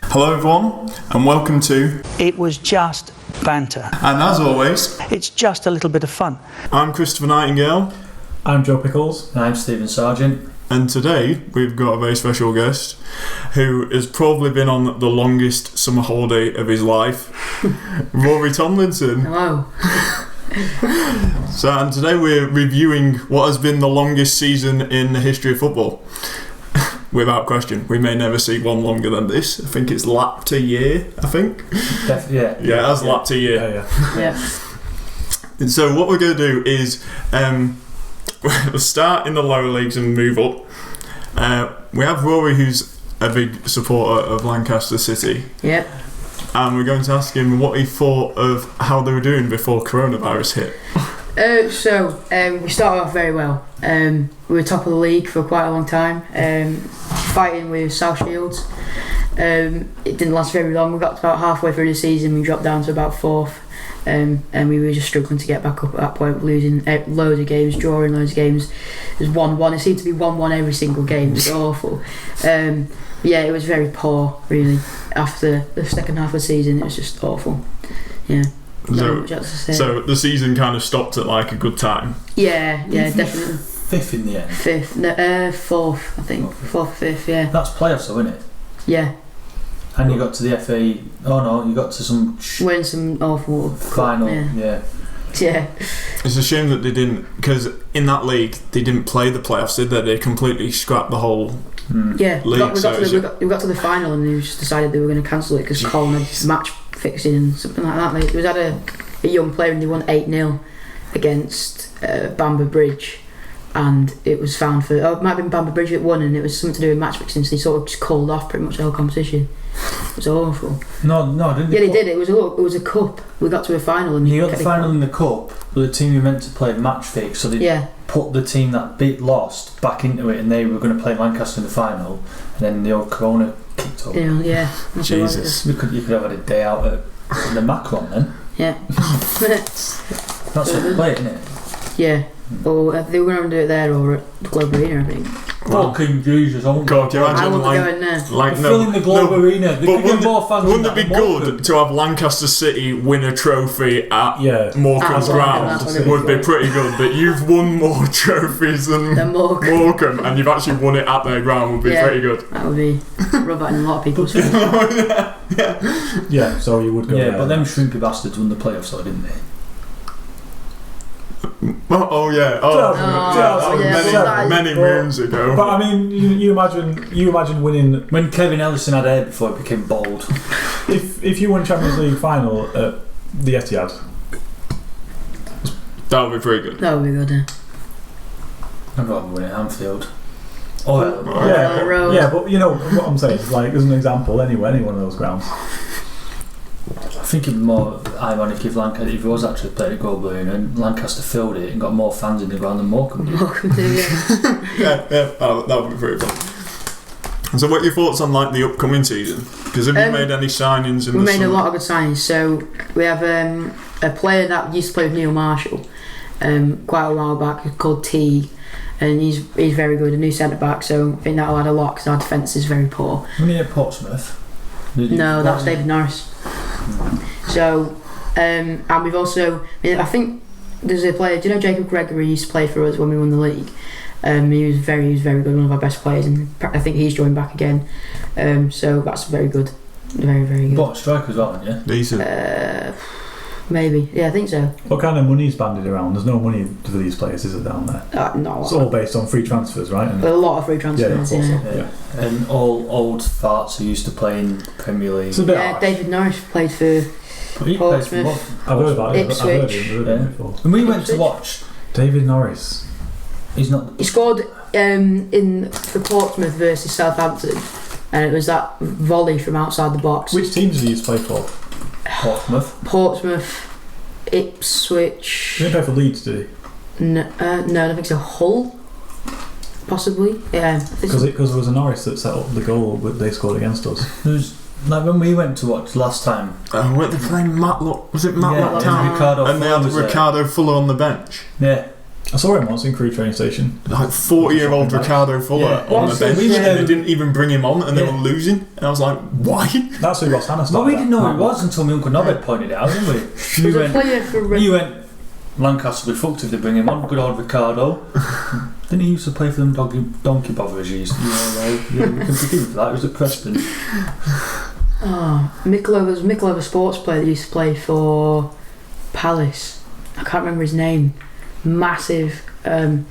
Hello everyone, and welcome to It Was Just Banter. And as always, it's just a little bit of fun. I'm Christopher Nightingale. I'm Joe Pickles. And I'm Stephen Sargent. And today we've got a very special guest who has probably been on the longest summer holiday of his life, Rory Tomlinson. Hello. And today we're reviewing what has been the longest season in the history of football. Without question, we may never see one longer than this. I think it's lapped a year. I think. Yeah, it has lapped a year. Yeah. And so what we're going to do is we'll start in the lower leagues and move up. We have Rory, who's a big supporter of Lancaster City. Yep. And we're going to ask him what he thought of how they were doing before coronavirus hit. So we started off very well. We were top of the league for quite a long time, fighting with South Shields. It didn't last very long. We got to about halfway through the season, we dropped down to about fourth, and we were just struggling to get back up at that point, losing loads of games, drawing loads of games. It was 1-1. It seemed to be 1-1 every single game. It was awful. Yeah, it was very poor, really. After the second half of the season, it was just awful. Yeah. So the season kind of stopped at like a good time. Yeah, definitely. Fifth in the end. Fifth, fourth, I think. Fourth, fifth, yeah. That's playoffs, though, isn't it? Yeah. And you got to the FA. Oh no, you got to some. Win some awful final. Yeah. It's a shame that they didn't, because in that league they didn't play the playoffs, did they? They completely scrapped the whole. Yeah, we got to the final and they just decided they were going to cancel it because Colin had match fixing and something like that. They had a young player and they won 8-0 against Bamber Bridge, and it was found for it might have been Bamber Bridge that won, and it was something to do with match fixing, so they sort of just called off pretty much the whole competition. It was awful. No, didn't they? Yeah, they did. It was a cup. We got to a final and you got the final in the cup, but the team you meant to play match fix, so they put the team that lost back into it, and they were going to play Lancaster in the final, and then the old corona kicked up. Yeah. Jesus. You could have had a day out at the Macron then. Yeah. That's what they play, isn't it? Yeah. Or they were going to do it there or at the Globe Arena, I think. Fucking Jesus! God, do you imagine I want to go in there. Filling the Globe Arena. They could get more fans. Wouldn't it be good to have Lancaster City win a trophy at Morecambe's ground? Would be pretty good. But you've won more trophies than Morecambe, and you've actually won it at their ground. Would be pretty good. That would be rub out in a lot of people's face. Yeah, so you would go. Yeah, but them shrimpy bastards won the playoffs, though, didn't they? Many moons ago. But I mean, you imagine winning when Kevin Ellison had hair before it became bald. If you won Champions League final at the Etihad, that would be pretty good. That would be good. I'd rather win at Anfield. Yeah, but you know what I'm saying. Like, as an example, any one of those grounds. I think it'd be more ironic if it was actually played at Globe Arena and Lancaster filled it and got more fans in the ground than Morecambe did. That would be pretty fun. And so what are your thoughts on like the upcoming season? Because have you made any signings in the made summer? a lot of good signings. So we have a player that used to play with Neil Marshall quite a while back called T, and he's very good, a new centre back, so I think that'll add a lot because our defence is very poor. When you at Portsmouth? No, that's David Norris. So and we've also, I think there's a player, do you know Jacob Gregory used to play for us when we won the league? He was very good, one of our best players, and I think he's joined back again, so that's very good, very good. But striker as well, aren't you? Decent. Maybe, yeah, I think so. What kind of money's banded around? There's no money for these players, is it, down there? No. It's all based on free transfers, right? A lot of free transfers, yeah. And all old farts who used to play in Premier League. David Norris played for Portsmouth. I've heard about it. Ipswich. I've heard him before. And we went to watch David Norris. He scored for Portsmouth versus Southampton, and it was that volley from outside the box. Which teams did he used to play for? Portsmouth, Ipswich. He didn't play for Leeds, did he? No, I don't think so. Hull, possibly. Yeah. Because it was a Norris that set up the goal that they scored against us. Like when we went to watch last time. Weren't they playing Matlock? Was it Matlock Town? Ricardo and they had Ricardo Fuller on the bench. Yeah. I saw him once in Crewe train station. Like 40-year-old Ricardo Fuller on the bench, and they didn't even bring him on, and they were losing. And I was like, why? That's who Ross Hannah started. Well, we didn't know who it was until my Uncle Nobbed pointed it out, didn't we? You went, Lancaster will be fucked if they bring him on. Good old Ricardo. Didn't he used to play for them donkey bothers? We can forgive him for that. It was at Preston. There's Mikel, sports player that used to play for Palace. I can't remember his name. Massive. It's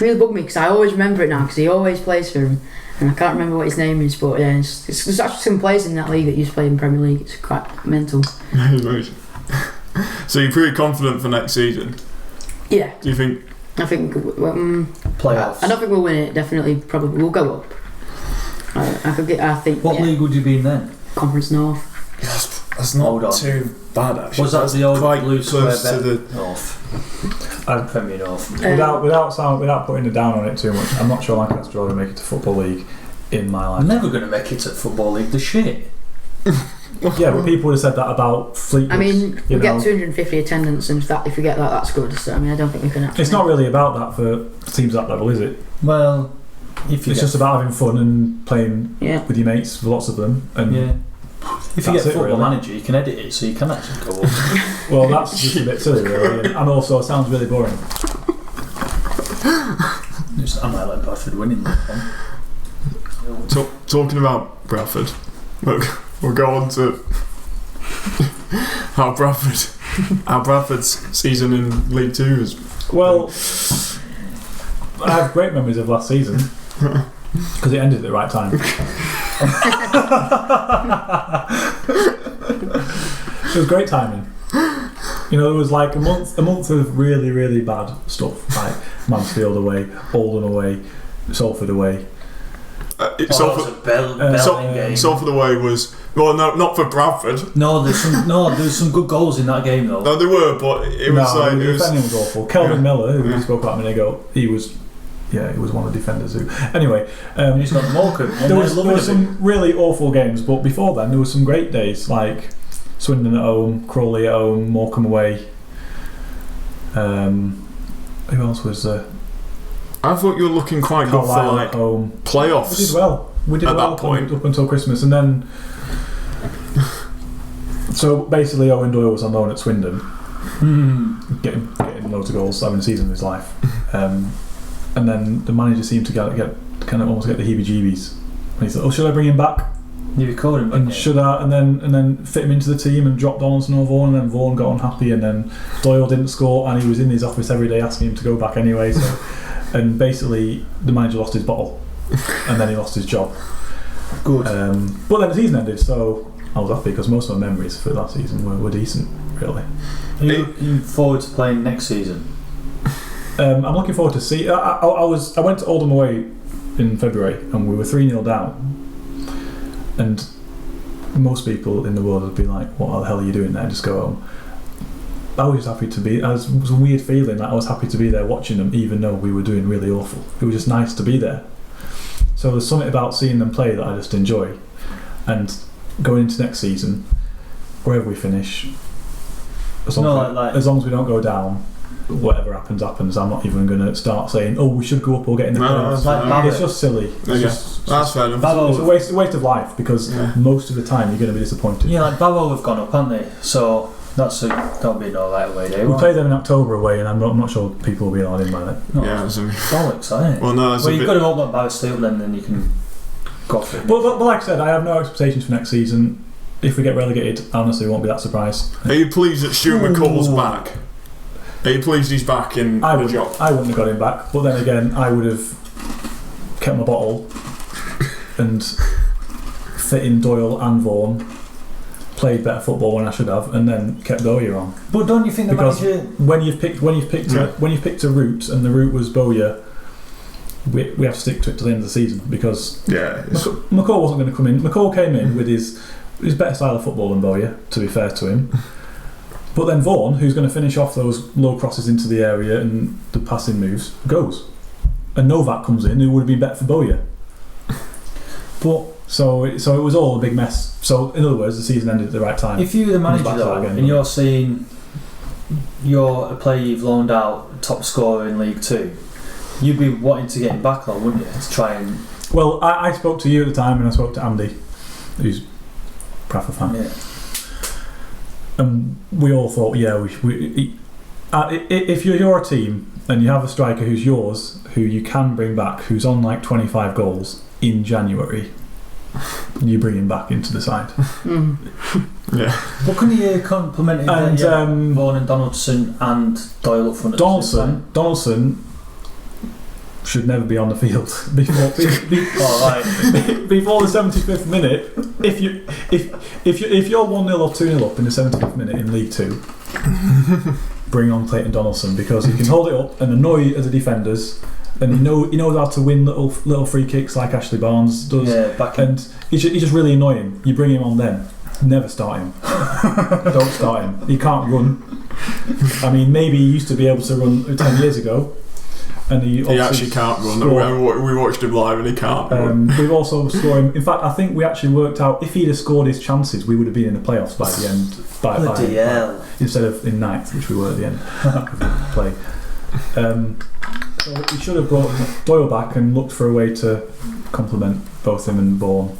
really bugged me because I always remember it now because he always plays for him, and I can't remember what his name is. But yeah, there's actually some players in that league that used to play in Premier League. It's quite mental. So you're pretty confident for next season? Yeah. Do you think? I think playoffs. I don't think we'll win it. Definitely, probably we'll go up. I think. What league would you be in then? Conference North. That's not too bad actually. Was that the old blue square to the North? Premier North. Without putting it down on it too much, I'm not sure Lancaster will make it to Football League in my life. I'm never going to make it to Football League. The shit. Yeah, but people would have said that about Fleetwood. I mean, we get 250 attendance, and if we get that, that's good. So I mean, I don't think we can. It's not really about that for teams at that level, is it? Well, it's just about having fun and playing with your mates, lots of them, and if you get Football Manager, you can edit it, so you can actually go up. Well, that's just a bit silly, really, and also it sounds really boring. I might like Bradford winning that one. Talking about Bradford, we'll go on to how Bradford's season in League Two is. Well, I have great memories of last season because it ended at the right time. It was great timing. You know, there was like a month of really, really bad stuff, like Mansfield away, Oldham away, Salford away. Salford away was not for Bradford. No, there's some good goals in that game though. No, there were, but the defending was awful. Kelvin Miller, who we spoke about a minute ago, he was one of the defenders who. Anyway, he's got Morecambe. There was some really awful games, but before then there was some great days like Swindon at home, Crawley at home, Morecambe away. Who else was there? I thought you were looking quite good for like playoffs. We did well that point up until Christmas, and then so basically Owen Doyle was on loan at Swindon, getting loads of goals, having a season of his life, and then the manager seemed to get almost get the heebie-jeebies, and he thought, should I bring him back? You record him, and should I? And then fit him into the team and drop Donaldson or Vaughan, and then Vaughan got unhappy, and then Doyle didn't score, and he was in his office every day asking him to go back anyway. So, and basically the manager lost his bottle, and then he lost his job. Good. But then the season ended, so I was happy because most of my memories for that season were decent, really. Are you looking forward to playing next season? I'm looking forward to see. I went to Oldham away in February, and we were 3-0 down. And most people in the world would be like, what the hell are you doing there? Just go home. I was just happy to be. It was a weird feeling that I was happy to be there watching them, even though we were doing really awful. It was just nice to be there. So there's something about seeing them play that I just enjoy. And going into next season, wherever we finish, as long as we don't go down, whatever happens. I'm not even going to start saying, we should go up or get in the playoffs. It's just silly. That's fair enough. It's a waste of life because most of the time you're going to be disappointed. Yeah, like Barrow have gone up, haven't they? So that'll be an alright away day. We play them in October away, and I'm not sure people will be allowed in by then. Bollocks, isn't it? Well, you've got to hope that Barrow stay up then you can go for it. But like I said, I have no expectations for next season. If we get relegated, honestly, I won't be that surprised. Are you pleased that Stuart McCall's back? Are you pleased he's back in the job? I wouldn't have got him back, but then again, I would have kept my bottle and fit in Doyle and Vaughan, played better football when I should have, and then kept Bowyer on. But don't you think the manager, when you've picked a route and the route was Bowyer, we have to stick to it to the end of the season because McCall wasn't going to come in. McCall came in with his better style of football than Bowyer, to be fair to him. But then Vaughan, who's going to finish off those low crosses into the area and the passing moves, goes. And Novak comes in, who would have been better for Bowyer. But so it was all a big mess. So in other words, the season ended at the right time. If you're the manager though, and you're seeing you're a player you've loaned out, top scorer in League 2, you'd be wanting to get him back though, wouldn't you? To try and... Well, I spoke to you at the time and I spoke to Andy, who's a Bradford fan. Yeah. And we all thought, if you're a team and you have a striker who's yours, who you can bring back, who's on like 25 goals in January, you bring him back into the side. Yeah. What can you compliment him? And Vaughan and Donaldson and Doyle up front. Donaldson should never be on the field before the 75th minute. If you're 1-0 or 2-0 up in the 75th minute in League 2, bring on Clayton Donaldson, because he can hold it up and annoy other defenders, and he knows how to win little free kicks like Ashley Barnes does. And he's just really annoying. You bring him on then. Never start him. Don't start him. He can't run. I mean, maybe he used to be able to run 10 years ago. And he actually can't run. We watched him live and he can't run. We've also scored him. In fact, I think we actually worked out if he'd have scored his chances, we would have been in the playoffs by the end. Instead of in ninth, which we were at the end of the play. So we should have brought Doyle back and looked for a way to complement both him and Vaughan.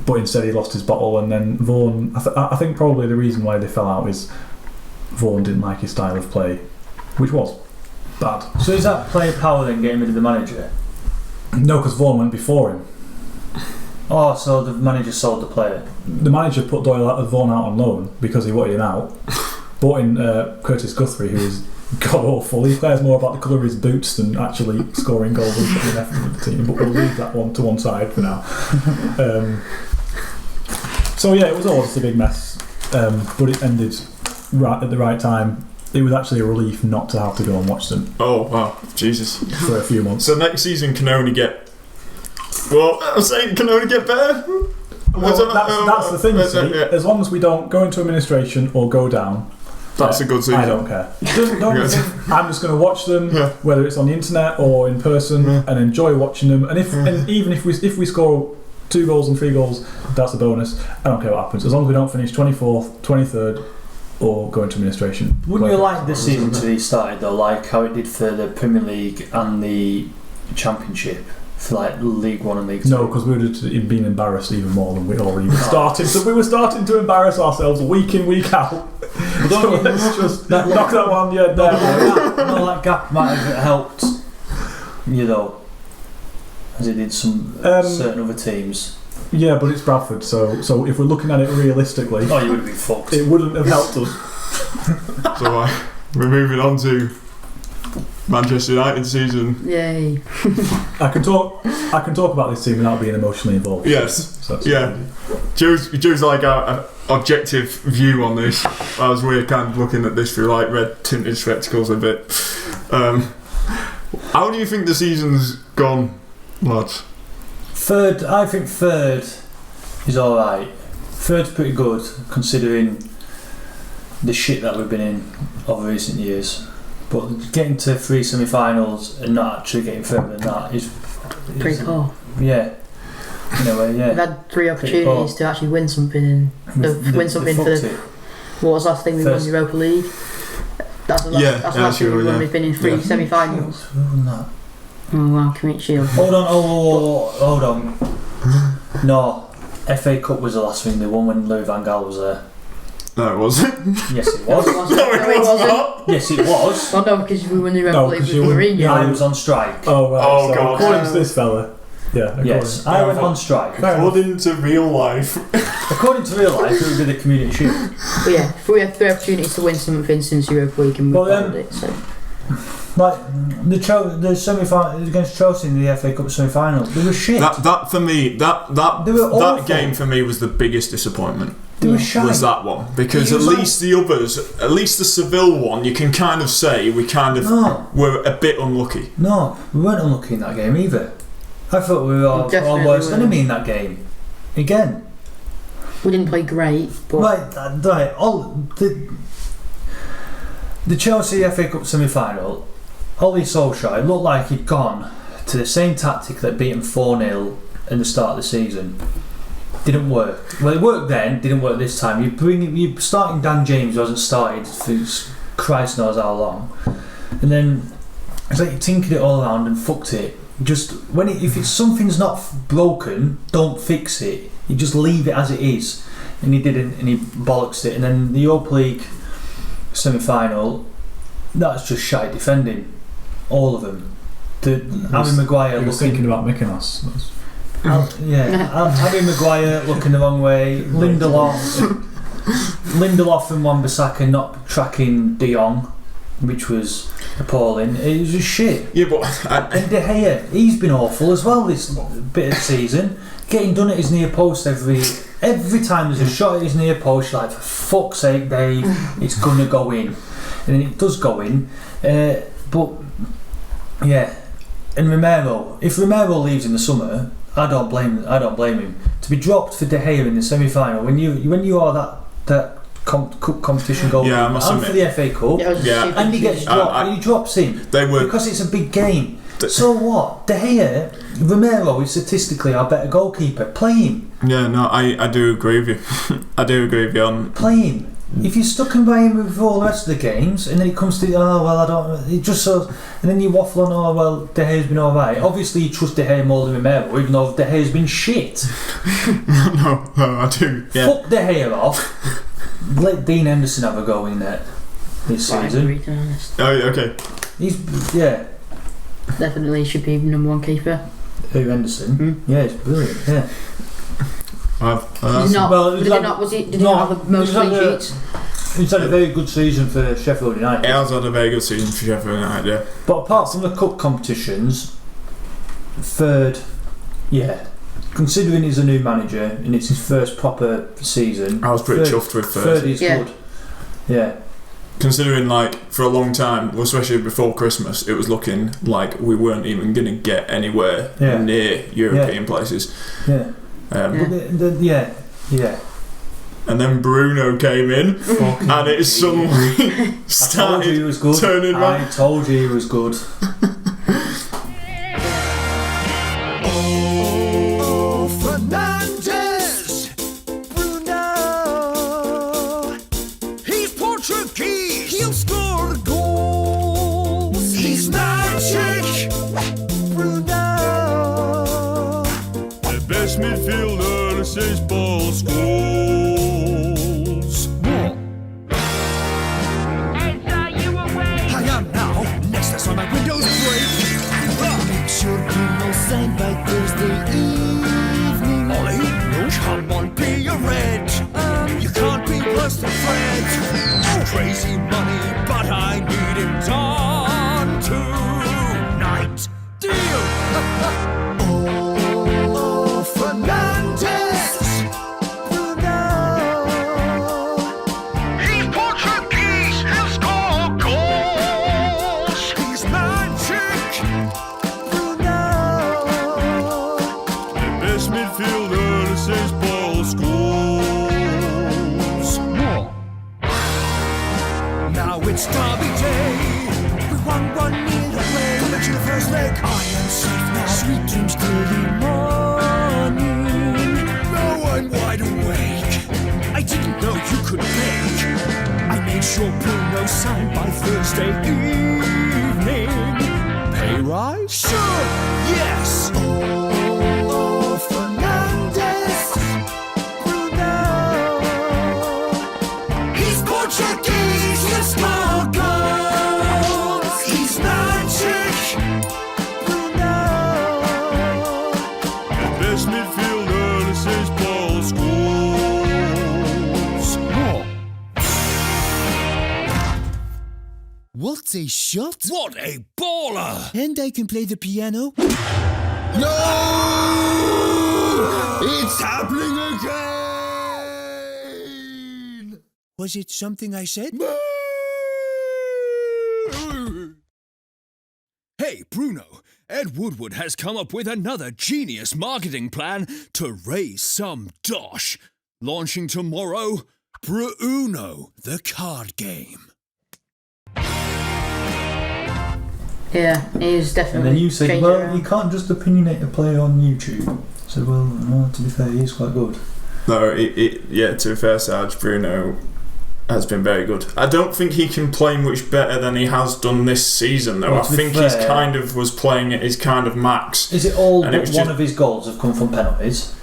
But instead he lost his bottle, and then Vaughan... I think probably the reason why they fell out is Vaughan didn't like his style of play, which was bad. So is that player power then getting rid of the manager? No, because Vaughan went before him. Oh, so the manager sold the player. The manager put Vaughan out on loan because he wanted him out. Brought in Curtis Guthrie, who is god awful. He cares more about the colour of his boots than actually scoring goals and putting effort in the team. But we'll leave that one to one side for now. So yeah, it was all just a big mess. But it ended right at the right time. It was actually a relief not to have to go and watch them. Oh wow, Jesus! For a few months. So next season can only get. Well, I'm saying can only get better. Well, that's the thing. You see, as long as we don't go into administration or go down, that's a good season. I don't care. Don't think I'm just going to watch them, whether it's on the internet or in person, and enjoy watching them. And even if we score 2 goals and 3 goals, that's a bonus. I don't care what happens, as long as we don't finish 24th, 23rd. Or go into administration. Wouldn't you like the season to be started though, like how it did for the Premier League and the Championship, for like League 1 and League 2? No, because we would have been embarrassed even more than we already started. So we were starting to embarrass ourselves week in, week out. So let's just knock that one down. That gap might have helped, as it did some certain other teams. Yeah, but it's Bradford, so if we're looking at it realistically, you would have been fucked. It wouldn't have helped us. So we're moving on to Manchester United season. Yay! I can talk about this team without being emotionally involved. Yes. So Joe's like our objective view on this. As we're kind of looking at this through like red tinted spectacles a bit. How do you think the season's gone, lads? I think third is alright. Third's pretty good considering the shit that we've been in over recent years. But getting to 3 semi-finals and not actually getting further than that is pretty cool. Yeah. In a way, yeah. We've had 3 opportunities to actually win something for what was the last thing we won, Europa League. That's the last thing we won. We've been in 3 semi-finals. Oh wow, Community Shield. Hold on. No, FA Cup was the last thing they won when Louis van Gaal was there. No, it wasn't. Yes, it was. No, it wasn't. Yes, it was. Well, no, because we won the Europa League with Mourinho. I was on strike. Oh, right. Oh, God. According to this fella. Yeah. Yes, I went on strike. According to real life. According to real life, it would be the Community Shield. But yeah, we had 3 opportunities to win something since Europa League and we won it. So. Like the semi-final against Chelsea in the FA Cup semi-final, they were shit. That for me, that game for me was the biggest disappointment. They were shite. Was that one, because at least the others, at least the Seville one, you can kind of say we kind of were a bit unlucky. No, we weren't unlucky in that game either. I thought we were our worst enemy in that game. Again, we didn't play great, but the Chelsea FA Cup semi-final, Ollie Solskjaer looked like he'd gone to the same tactic that beat him 4-0 in the start of the season, didn't work. Well, it worked then, didn't work this time. You're starting Dan James, who hasn't started for Christ knows how long, and then it's like you tinkered it all around and fucked it. Just if it's something's not broken, don't fix it. You just leave it as it is. And he didn't, and he bollocksed it. And then the Europa League semi-final, that's just shy defending, all of them. Harry Maguire. He was thinking about Mykonos. Harry Maguire looking the wrong way. Lindelof and Wan-Bissaka not tracking De Jong, which was appalling. It was just shit. Yeah, but and De Gea, he's been awful as well this bit of the season. Getting done at his near post every time there's a shot at his near post, you're like, for fuck's sake, Dave, it's gonna go in, and it does go in. But yeah, and Romero. If Romero leaves in the summer, I don't blame him. To be dropped for De Gea in the semi-final when you are that cup competition goal and for the FA Cup, and he gets dropped, and he drops him because it's a big game. So what? De Gea, Romero is statistically our better goalkeeper. Play him. Yeah, no, I do agree with you. I do agree with you on. Play him. If you're stuck in by him with all the rest of the games, and then it comes to I don't. It just so, and then you waffle on. De Gea's been alright. Obviously, you trust De Gea more than Romero, even though De Gea's been shit. no, I do. Yeah. Fuck De Gea off. Let Dean Henderson have a go in there this season. Oh, okay. He's definitely should be number one keeper. Who, Henderson? Yeah, it's brilliant. Yeah. Did he not have the most clean sheets? He's had a very good season for Sheffield United. He has had a very good season for Sheffield United, yeah. But apart from the cup competitions, third, yeah. Considering he's a new manager and it's his first proper season, I was pretty chuffed with third. Third is good. Yeah. Considering, like, for a long time, especially before Christmas, it was looking like we weren't even going to get anywhere near European places. Yeah. Yeah. And then Bruno came in, and it suddenly started turning around. I told you he was good. Midfielder says ball scores. I am now. Next that's on my windows break. Make sure Bruno signed by Thursday evening. Ollie, no, come on, be a red. You can't be worse than Fred. Crazy money, but I need him done tonight. Deal. It's derby day. We won 1-0 away. Coming to the first leg. I am safe now. Sweet dreams till the morning. Now I'm wide awake. I didn't know you could make. I made sure Bruno signed by Thursday evening. Pay rise? Sure, yes. Oh, Fernandez. Bruno. He's Portuguese. He'll score goals. He's magic. Bruno. The best midfielder says ball scores. What a shot! What a baller! And I can play the piano. No! It's happening again! Was it something I said? Hey, Bruno, Ed Woodward has come up with another genius marketing plan to raise some dosh. Launching tomorrow, Bruno, the card game. Yeah, he's definitely. And then you said, well, you can't just opinionate a player on YouTube. I said, well, no, to be fair, he is quite good. No, to be fair, Sarge, Bruno has been very good. I don't think he can play much better than he has done this season, though. Well, I think he's kind of was playing at his kind of max. Is it all but one of his goals have come from penalties?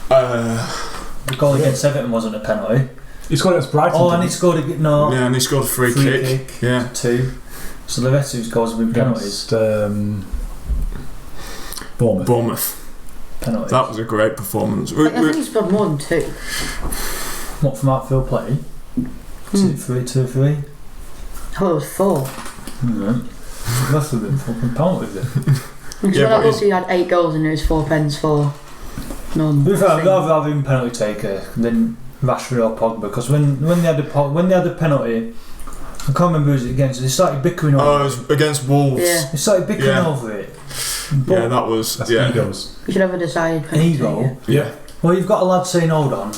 The goal against Everton wasn't a penalty. He scored against Brighton. Oh, and he scored and he scored a free kick. Yeah, 2. So the rest of his goals have been penalties. Bournemouth. Penalties. That was a great performance. I think he's got more than 2. What, from outfield play? 2 or 3? I thought it was 4. Must have been fucking penalties then. Because when I looked, he had 8 goals and it was 4 pens for none. I'd rather have him penalty taker than Rashford or Pogba, because when they had the penalty, I can't remember who it was against. They started bickering over it. Oh, it was against Wolves. Yeah. They started bickering over it. But that's egos. You should have a decided penalty. Ego? Yeah. Well, you've got a lad saying, hold on,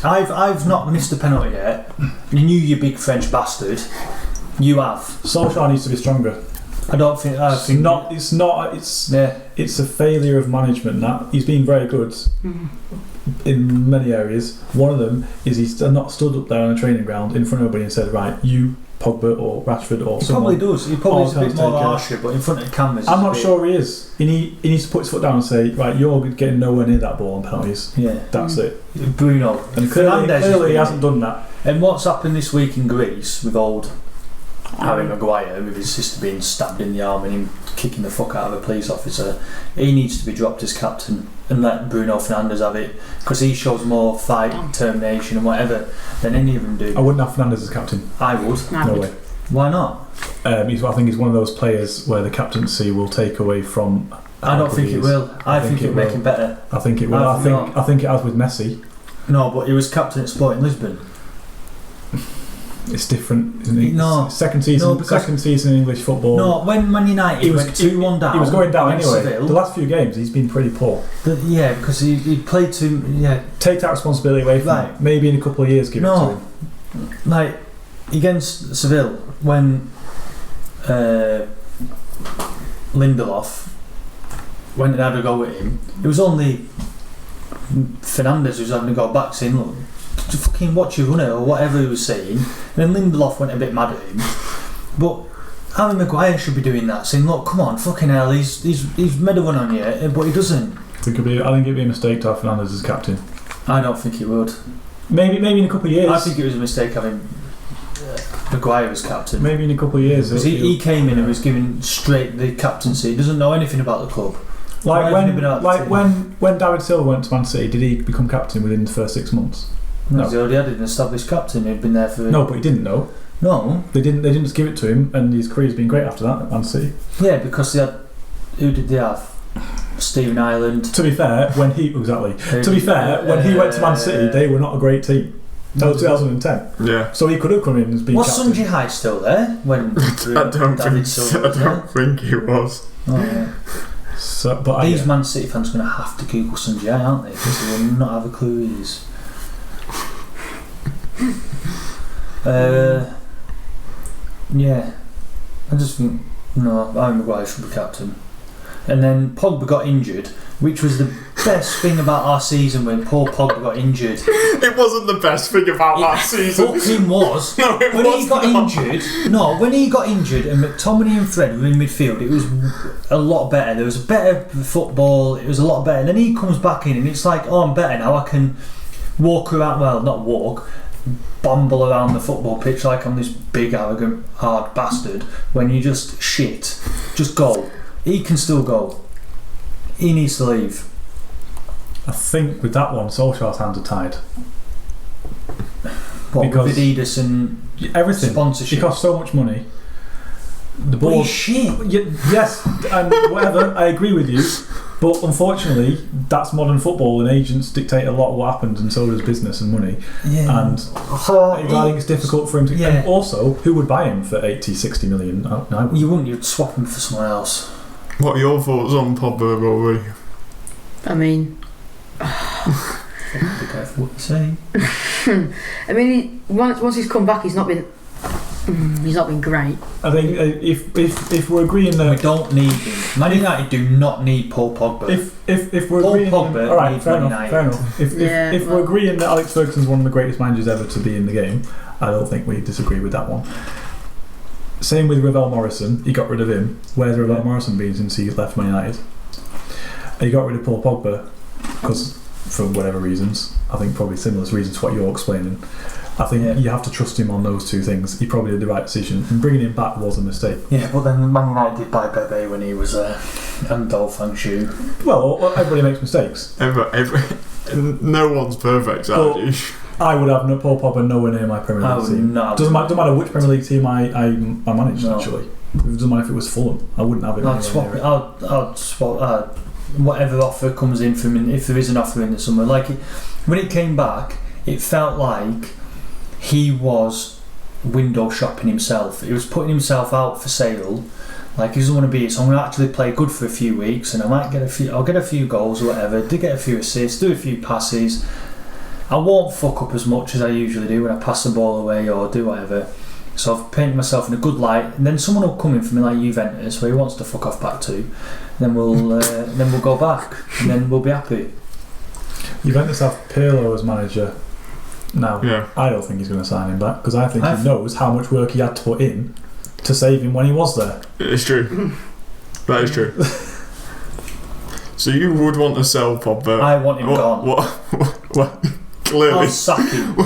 I've not missed a penalty yet. You knew, you big French bastard. You have. Solskjaer needs to be stronger. It's a failure of management. That he's been very good in many areas. One of them is he's not stood up there on a training ground in front of everybody and said, right, you Pogba or Rashford or someone. He probably does. He probably is a bit more harsher, but in front of the cameras. I'm not sure he is. He needs to put his foot down and say, right, you're getting nowhere near that ball on penalties. Yeah, that's it. Bruno. And clearly he hasn't done that. And what's happened this week in Greece with old Harry Maguire, with his sister being stabbed in the arm and him kicking the fuck out of a police officer, he needs to be dropped as captain and let Bruno Fernandes have it, because he shows more fight, determination and whatever than any of them do. I wouldn't have Fernandes as captain. I would. No way. Why not? I think he's one of those players where the captaincy will take away from. I don't think it will. I think it'll make him better. I think it will. I think it has with Messi. No, but he was captain at Sporting Lisbon. It's different, isn't it? No. Second season in English football. No, when Man United went 2-1 down. He was going down anyway. Seville. The last few games, he's been pretty poor. Because he played too. Yeah. Take that responsibility away from him. Maybe in a couple of years, give it to him. Like, against Seville, when Lindelof went and had a go at him, it was only Fernandes who was having to go back saying, look, to fucking watch you run it or whatever he was saying. And then Lindelof went a bit mad at him, but Harry Maguire should be doing that, saying, look, come on, fucking hell, he's made a run on you, but he doesn't. I think it'd be a mistake to have Fernandes as captain. I don't think it would. Maybe in a couple of years. I think it was a mistake having Maguire as captain. Maybe in a couple of years. Because he came in and was given straight the captaincy. He doesn't know anything about the club. When David Silva went to Man City, did he become captain within the first 6 months? No, he already had an established captain who'd been there for. No, but he didn't know. No, they didn't just give it to him, and his career's been great after that at Man City. Yeah, because they had. Who did they have? Stephen Ireland. To be fair, when he went to Man City, they were not a great team. That was 2010. Yeah. So he could have come in as being captain. Was Sunji High still there when I don't think he was. Oh, yeah. So, but these Man City fans are going to have to Google Sunji High, aren't they? Because they will not have a clue who he is. Yeah, I just think Harry Maguire should be captain. And then Pogba got injured, which was the best thing about our season when Paul Pogba got injured. It wasn't the best thing about that season. It fucking was. No, it when was he got not. injured. No, when he got injured and McTominay and Fred were in midfield, it was a lot better. There was a better football. It was a lot better. And then he comes back in and it's like, oh, I'm better now. I can walk around. Well, not walk. Bumble around the football pitch like I'm this big, arrogant, hard bastard. When you just shit, just go. He can still go. He needs to leave. I think with that one, Solskjaer's hands are tied. Because with Adidas and everything sponsorship, it costs so much money. The board, shit. Yes, and whatever. I agree with you, but unfortunately, that's modern football, and agents dictate a lot of what happens, and so does business and money. Yeah. And I think it's difficult for him to. Yeah. And also, who would buy him for 80, 60 million? You wouldn't. You'd swap him for someone else. What are your thoughts on Pogba, Rory? I mean, be careful what you say. I mean, once he's come back, he's not been He's not been great. I think if we're agreeing that we don't need him. Man United do not need Paul Pogba. If we're agreeing, Pogba all right, needs fair Man enough. United. If we're agreeing that Alex Ferguson's one of the greatest managers ever to be in the game, I don't think we disagree with that one. Same with Ravel Morrison. He got rid of him. Where's Ravel Morrison been since he left Man United? He got rid of Paul Pogba because, for whatever reasons, I think probably similar reasons to what you're explaining. I think you have to trust him on those two things. He probably did the right decision, and bringing him back was a mistake. Yeah, but then Man United did buy Bebe when he was and Dolphin Shoe. Well, everybody makes mistakes. No one's perfect, Sargy. I would have Paul Pogba nowhere near my Premier League team. Doesn't matter which Premier League team I managed, actually. It doesn't matter if it was Fulham. I wouldn't have it. I'd swap whatever offer comes in from him, if there is an offer in the summer. When it came back, it felt like he was window shopping himself. He was putting himself out for sale. Like, he doesn't want to be it, so I'm going to actually play good for a few weeks, and I'll get a few goals or whatever, get a few assists, do a few passes. I won't fuck up as much as I usually do when I pass the ball away or do whatever. So I've painted myself in a good light, and then someone will come in for me like Juventus, where he wants to fuck off back to. Then we'll go back, and then we'll be happy. Juventus have Pirlo as manager now. Yeah. I don't think he's going to sign him back because I think he knows how much work he had to put in to save him when he was there. It's true. That is true. So you would want to sell Pogba? I want him gone. What? Clearly. I'll sack him.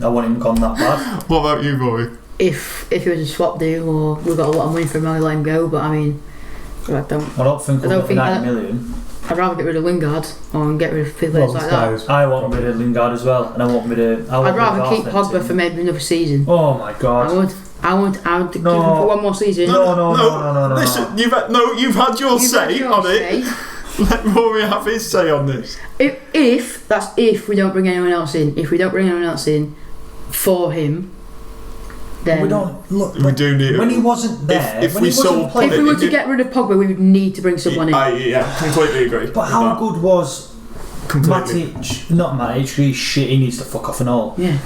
I want him gone that bad. What about you, boy? If it was a swap deal or we've got a lot of money for him, I'll let him go. But I mean, I don't think we'll get 90 million. I'd rather get rid of Lingard or get rid of players like that. I want rid of Lingard as well, and I'd rather keep Pogba for maybe another season. Oh my god! I would keep him for one more season. No. Listen, you've had your say on it. Let Rory have his say on this. If we don't bring anyone else in, if we don't bring anyone else in for him, then we don't look. We do need. When he wasn't there, if we were to get rid of Pogba, we would need to bring someone in. Yeah, completely agree. But how good was Matic? Not Matic. He's shit. He needs to fuck off and all. Yeah.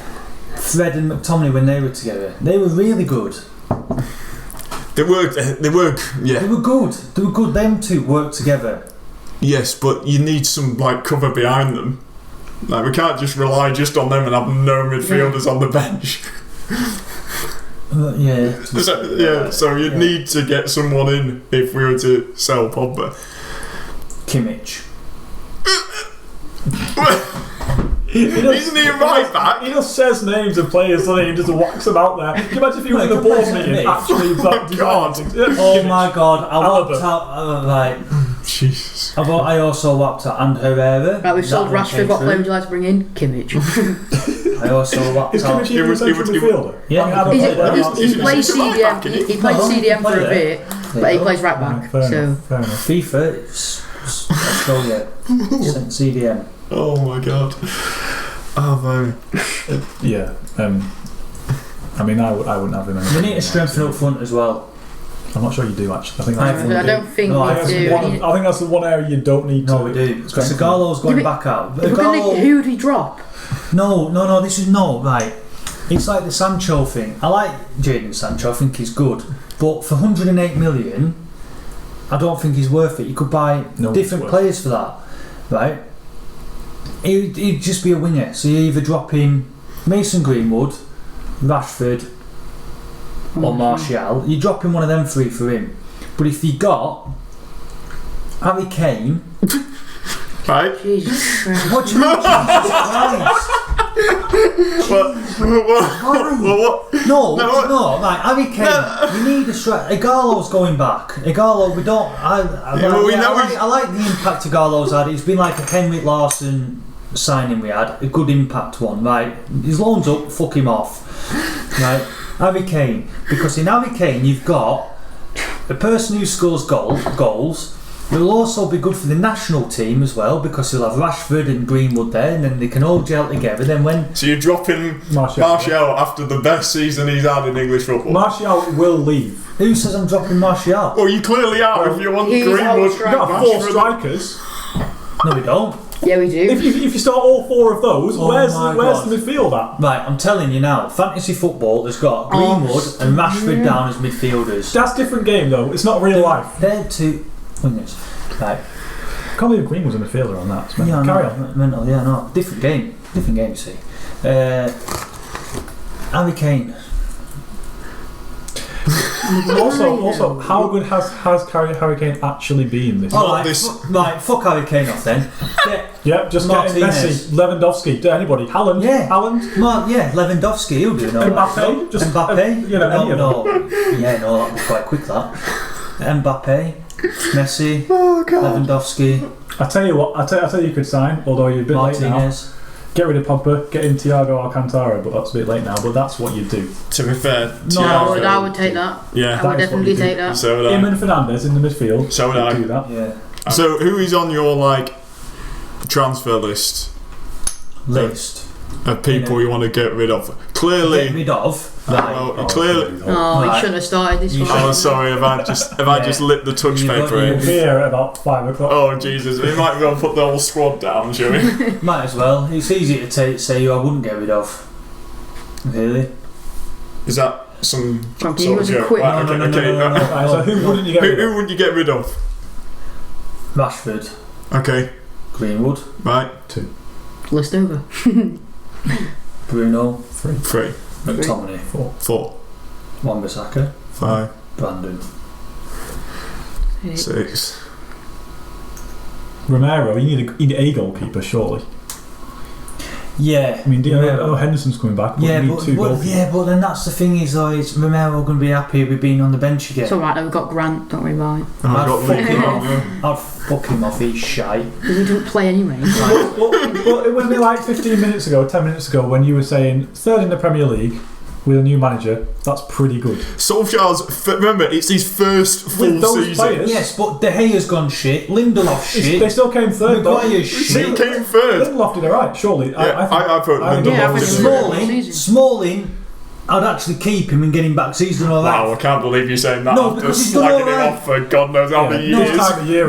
Fred and McTominay, when they were together, they were really good. They worked. Yeah. They were good. Them two worked together. Yes, but you need some cover behind them. We can't just rely just on them and have no midfielders on the bench. So you'd need to get someone in if we were to sell Pogba. Kimmich. Isn't he right back? He just says names of players, doesn't he? And just whacks them out there. Can you imagine if he was in a board meeting actually Oh my god, I whacked out Jesus. I also whacked out and Herrera. Right, we've sold Rashford. What player would you like to bring in? Kimmich. I also whacked out. Is Kimmich even a central midfielder? Yeah. He plays CDM. He played CDM for a bit, but he plays right back. Fair enough. FIFA, let's go yet. CDM. Oh my god. Oh man. Yeah. I mean, I wouldn't have him. We need to strengthen up front as well. I'm not sure you do actually. I don't think we do. I think that's the one area you don't need to. No, we do. Because Zagallo's going back out. Who would he drop? No, this is right. It's like the Sancho thing. I like Jadon Sancho, I think he's good. But for 108 million, I don't think he's worth it. You could buy different players for that, right? He'd just be a winger. So you either drop in Mason Greenwood, Rashford, or Martial. You drop in one of them three for him. But if you got Harry Kane, right? Jesus Christ. What do you mean? What? No, right, Harry Kane, you need a striker. Igalo's going back. Igalo, we don't. I like the impact Igalo's had. It's been like a Henrik Larsson signing we had, a good impact one, right? His loan's up, fuck him off, right? Harry Kane, because in Harry Kane you've got a person who scores goals. It'll also be good for the national team as well because you'll have Rashford and Greenwood there, and then they can all gel together. Then so you're dropping Martial after the best season he's had in English football. Martial will leave. Who says I'm dropping Martial? Well, you clearly are if you want Greenwood. You got 4 strikers. No, we don't. Yeah, we do. If you start all 4 of those, where's the midfield at? Right, I'm telling you now, fantasy football has got Greenwood and Rashford down as midfielders. That's a different game though. It's not real life. They're 2 wingers. Right. I can't believe Greenwood's a midfielder on that. Carry on. Mental, yeah, no. Different game, you see. Harry Kane. Also, how good has Harry Kane actually been this year? Right, fuck Harry Kane off then. Yeah, just getting Messi, Lewandowski, anybody, Haaland. Yeah, Haaland. Well, yeah, Lewandowski, he'll do no. Mbappe, Mbappe. Yeah, that was quite quick. That Mbappe, Messi, Lewandowski. I tell you what, I tell you could sign, although you're a bit late now. Get rid of Pogba, get in Thiago Alcantara, but that's a bit late now. But that's what you do. To be fair, I would take that. Yeah, I would definitely take that. So would I. Him and Fernandes in the midfield. So would I. Do that. Yeah. So who is on your transfer list of people you want to get rid of? Clearly, get rid of. Right. Clearly. He shouldn't have started this one. Oh, sorry, have I just lit the touch paper in? We'll be here at about 5 o'clock. Oh Jesus, we might go and put the whole squad down, shall we? Might as well. It's easy to say who I wouldn't get rid of. Really? Is that some sort of joke? Right, no. So who wouldn't you get rid of? Who would you get rid of? Rashford. Okay. Greenwood. Right. 2. List over. Bruno. 3. McTominay. 4. Wan-Bissaka. 5. Brandon. 6. Romero, you need a goalkeeper, surely. Yeah. I mean, Henderson's coming back. But you need 2 goalkeepers. But then that's the thing is Romero going to be happy with being on the bench again? It's alright, we've got Grant, don't worry about it. I'd fuck him off, he's shite. Because he didn't play anyway. Well, it wasn't it like 15 minutes ago, 10 minutes ago, when you were saying 3rd in the Premier League with a new manager, that's pretty good. Solskjaer's, remember, it's his first full season. Players, yes, but De Gea's gone shit, Lindelof's shit. They still came 3rd. Maguire's shit. He came 3rd. Lindelof did alright, surely. Yeah, I put Lindelof. Smalling, I'd actually keep him and get him back because he's done alright. Wow, I can't believe you're saying that. No, after because he's done slagging him off for God knows how many years.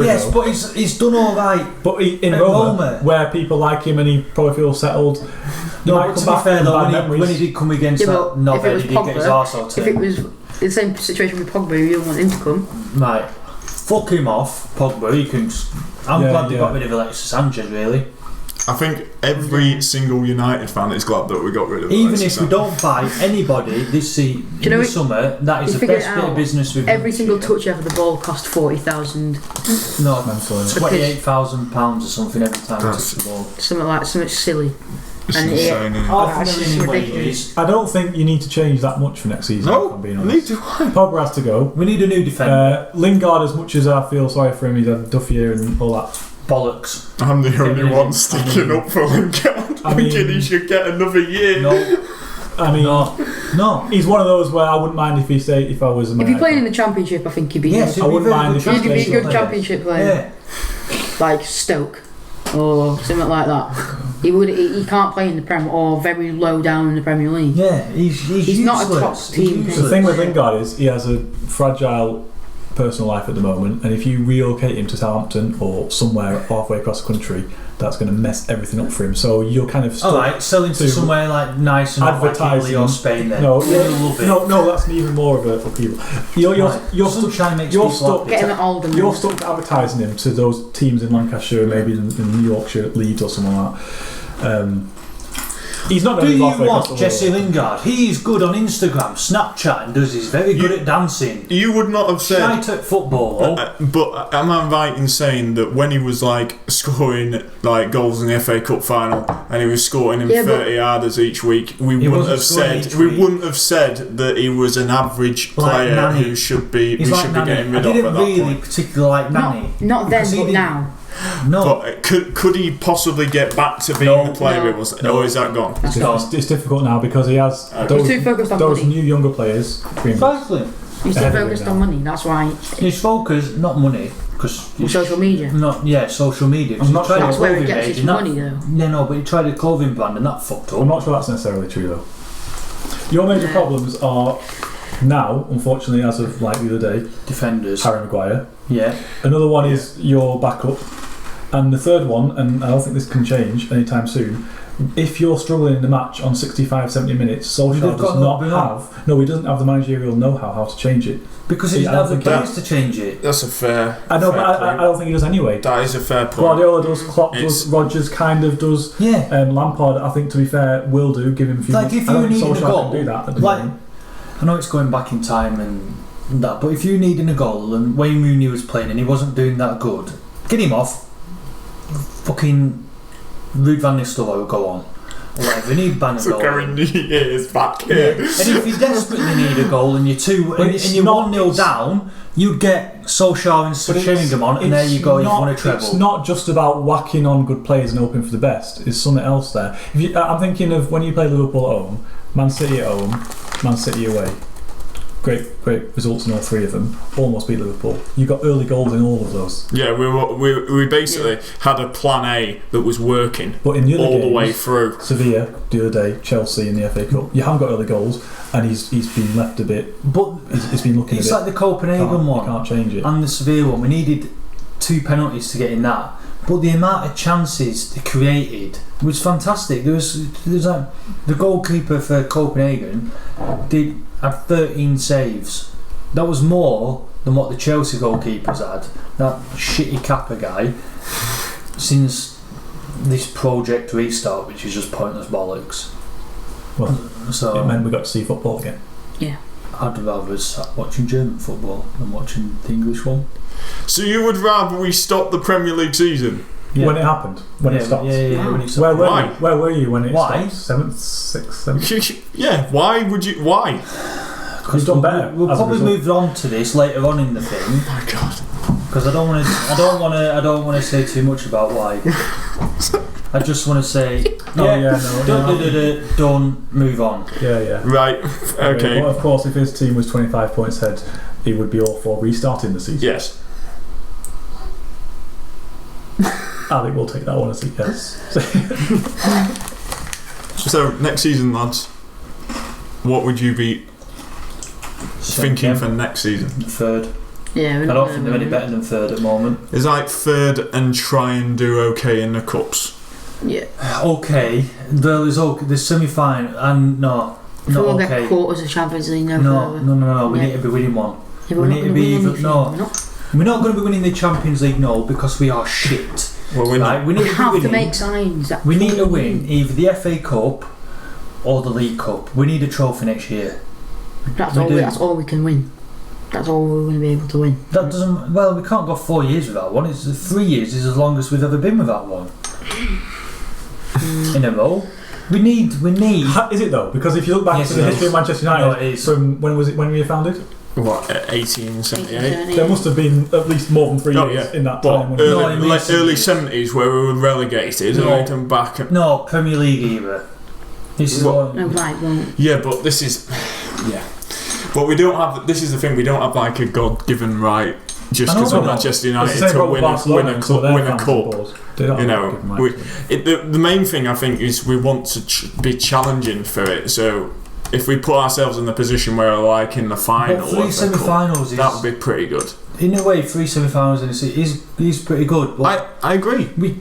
Yes, but he's done alright. But in Roma, where people like him and he probably feels settled. No, but to be fair though, when he did come against that knobhead, he did get his arsehole turned. If it was the same situation with Pogba, you don't want him to come. Right. Fuck him off, Pogba. I'm glad they got rid of Alexis Sanchez, really. I think every single United fan is glad that we got rid of Even Alexis if we don't buy anybody this summer, that is the best bit of business we've every single touch ever the ball cost 40,000. No, £28,000 or something every time we touch the ball. Something silly. And I don't think you need to change that much for next season. No, if I'm being honest. Pogba has to go. We need a new defender. Lingard, as much as I feel sorry for him, he's had a tough year and all that. Bollocks. I'm the only one sticking up for Lingard. Thinking he should get another year. No. He's one of those where I wouldn't mind if he stayed. If I was a if he played in the Championship, I think he'd be. Yes, I wouldn't mind if he'd be a good Championship player. Yeah. Like Stoke or something like that. He can't play in the Prem or very low down in the Premier League. Yeah, he's not a top team. The thing with Lingard is he has a fragile personal life at the moment, and if you relocate him to Southampton or somewhere halfway across the country, that's going to mess everything up for him. So you're kind of alright, sell him to somewhere like nice and advertising like or Spain. Then no, that's even more of a upheaval. You're stuck advertising him to those teams in Lancashire, maybe in Yorkshire, Leeds or something like that. He's not going to Do you want Jesse Lingard? He's good on Instagram, Snapchat, and he's very good at dancing. You would not have said shite at football. But am I right in saying that when he was scoring goals in the FA Cup final and he was scoring in 30-yarders each week, we wouldn't have said that he was an average player who should be getting rid of at that point. I didn't really particularly like Nani. Not then, but now. No. But could he possibly get back to being the player he was? Or is that gone? It's difficult now because he has those new younger players. Exactly. He's too focused on money, that's why. He's focused, not money. Social media. Social media. I'm not sure that's where he gets his money though. Yeah, no, but he tried a clothing brand and that fucked up. I'm not sure that's necessarily true though. Your major problems are now, unfortunately, as of the other day, defenders. Harry Maguire. Yeah. Another one is your backup. And the third one, and I don't think this can change anytime soon, if you're struggling in the match on 65, 70 minutes, Solskjaer does not have... No, he doesn't have the managerial know-how how to change it. Because he doesn't have the players to change it. That's a fair... I know, but I don't think he does anyway. That is a fair point. Guardiola does, Klopp does, Rodgers kind of does. Yeah. Lampard, I think, to be fair, will do, give him a few months. If you need a goal... Can do that at the moment. I know it's going back in time and that, but if you needed a goal and Wayne Rooney was playing and he wasn't doing that good, get him off. Fucking Ruud van Nistelrooy will go on. Or whatever, you need Banter. So going years back here. And if you desperately need a goal and you're 1-0 down, you'd get Solskjaer and Sheringham on, and there you go, you've won a treble. It's not just about whacking on good players and hoping for the best. There's something else there. I'm thinking of when you play Liverpool at home, Man City at home, Man City away. Great results in all three of them. Almost beat Liverpool. You got early goals in all of those. Yeah, we basically had a plan A that was working, but in the other all games, the way through. Sevilla the other day, Chelsea in the FA Cup. You haven't got early goals, and he's been left a bit. But he's been looking. It's like the Copenhagen one. You can't change it. And the Sevilla one. We needed 2 penalties to get in that. But the amount of chances they created was fantastic. There's like the goalkeeper for Copenhagen had 13 saves. That was more than what the Chelsea goalkeepers had. That shitty Kappa guy. Since this project restart, which is just pointless bollocks. Well, so it meant we got to see football again. Yeah. I'd rather sat watching German football than watching the English one. So you would rather we stop the Premier League season? Yeah. When it happened? When it stopped? Yeah, when it stopped. Where were you when it stopped? 7th, 6th, 7th? Yeah, why would you... Why? Because you've done better. We'll probably move on to this later on in the thing. Oh my God. Because I don't want to say too much about why. I just want to say don't move on. Yeah. Right. Okay. Well, of course, if his team was 25 points ahead, he would be all for restarting the season. Yes. I think we'll take that one as a yes. So next season, lads, what would you be thinking for next season? Third. Yeah, I don't think they're any better than third at the moment. It's like third and try and do okay in the cups. Yeah. Okay. There's semi-final and no. If we won't get quarters of Champions League, no. We need to be winning one. Yeah, we need to be we're not going to be winning the Champions League, no, because we are shit. Well, we have to make signs. We need to win either the FA Cup or the League Cup. We need a trophy next year. That's all we can win. That's all we're going to be able to win. That doesn't. Well, we can't go 4 years without one. It's 3 years is as long as we've ever been without one. In a row. We need. Is it though? Because if you look back to the history of Manchester United, from when was it? When we were founded? What, 1878? There must have been at least more than 3 years in that time. Early 70s where we were relegated and we come back. No, Premier League era. This is yeah, but this is... Yeah. But we don't have... This is the thing, we don't have like a God-given right just because we're Manchester United to win a cup. You know, the main thing I think is we want to be challenging for it. So if we put ourselves in the position where we're like in the final, three semi-finals, that would be pretty good. In a way, 3 semi-finals in a season is pretty good. I agree. We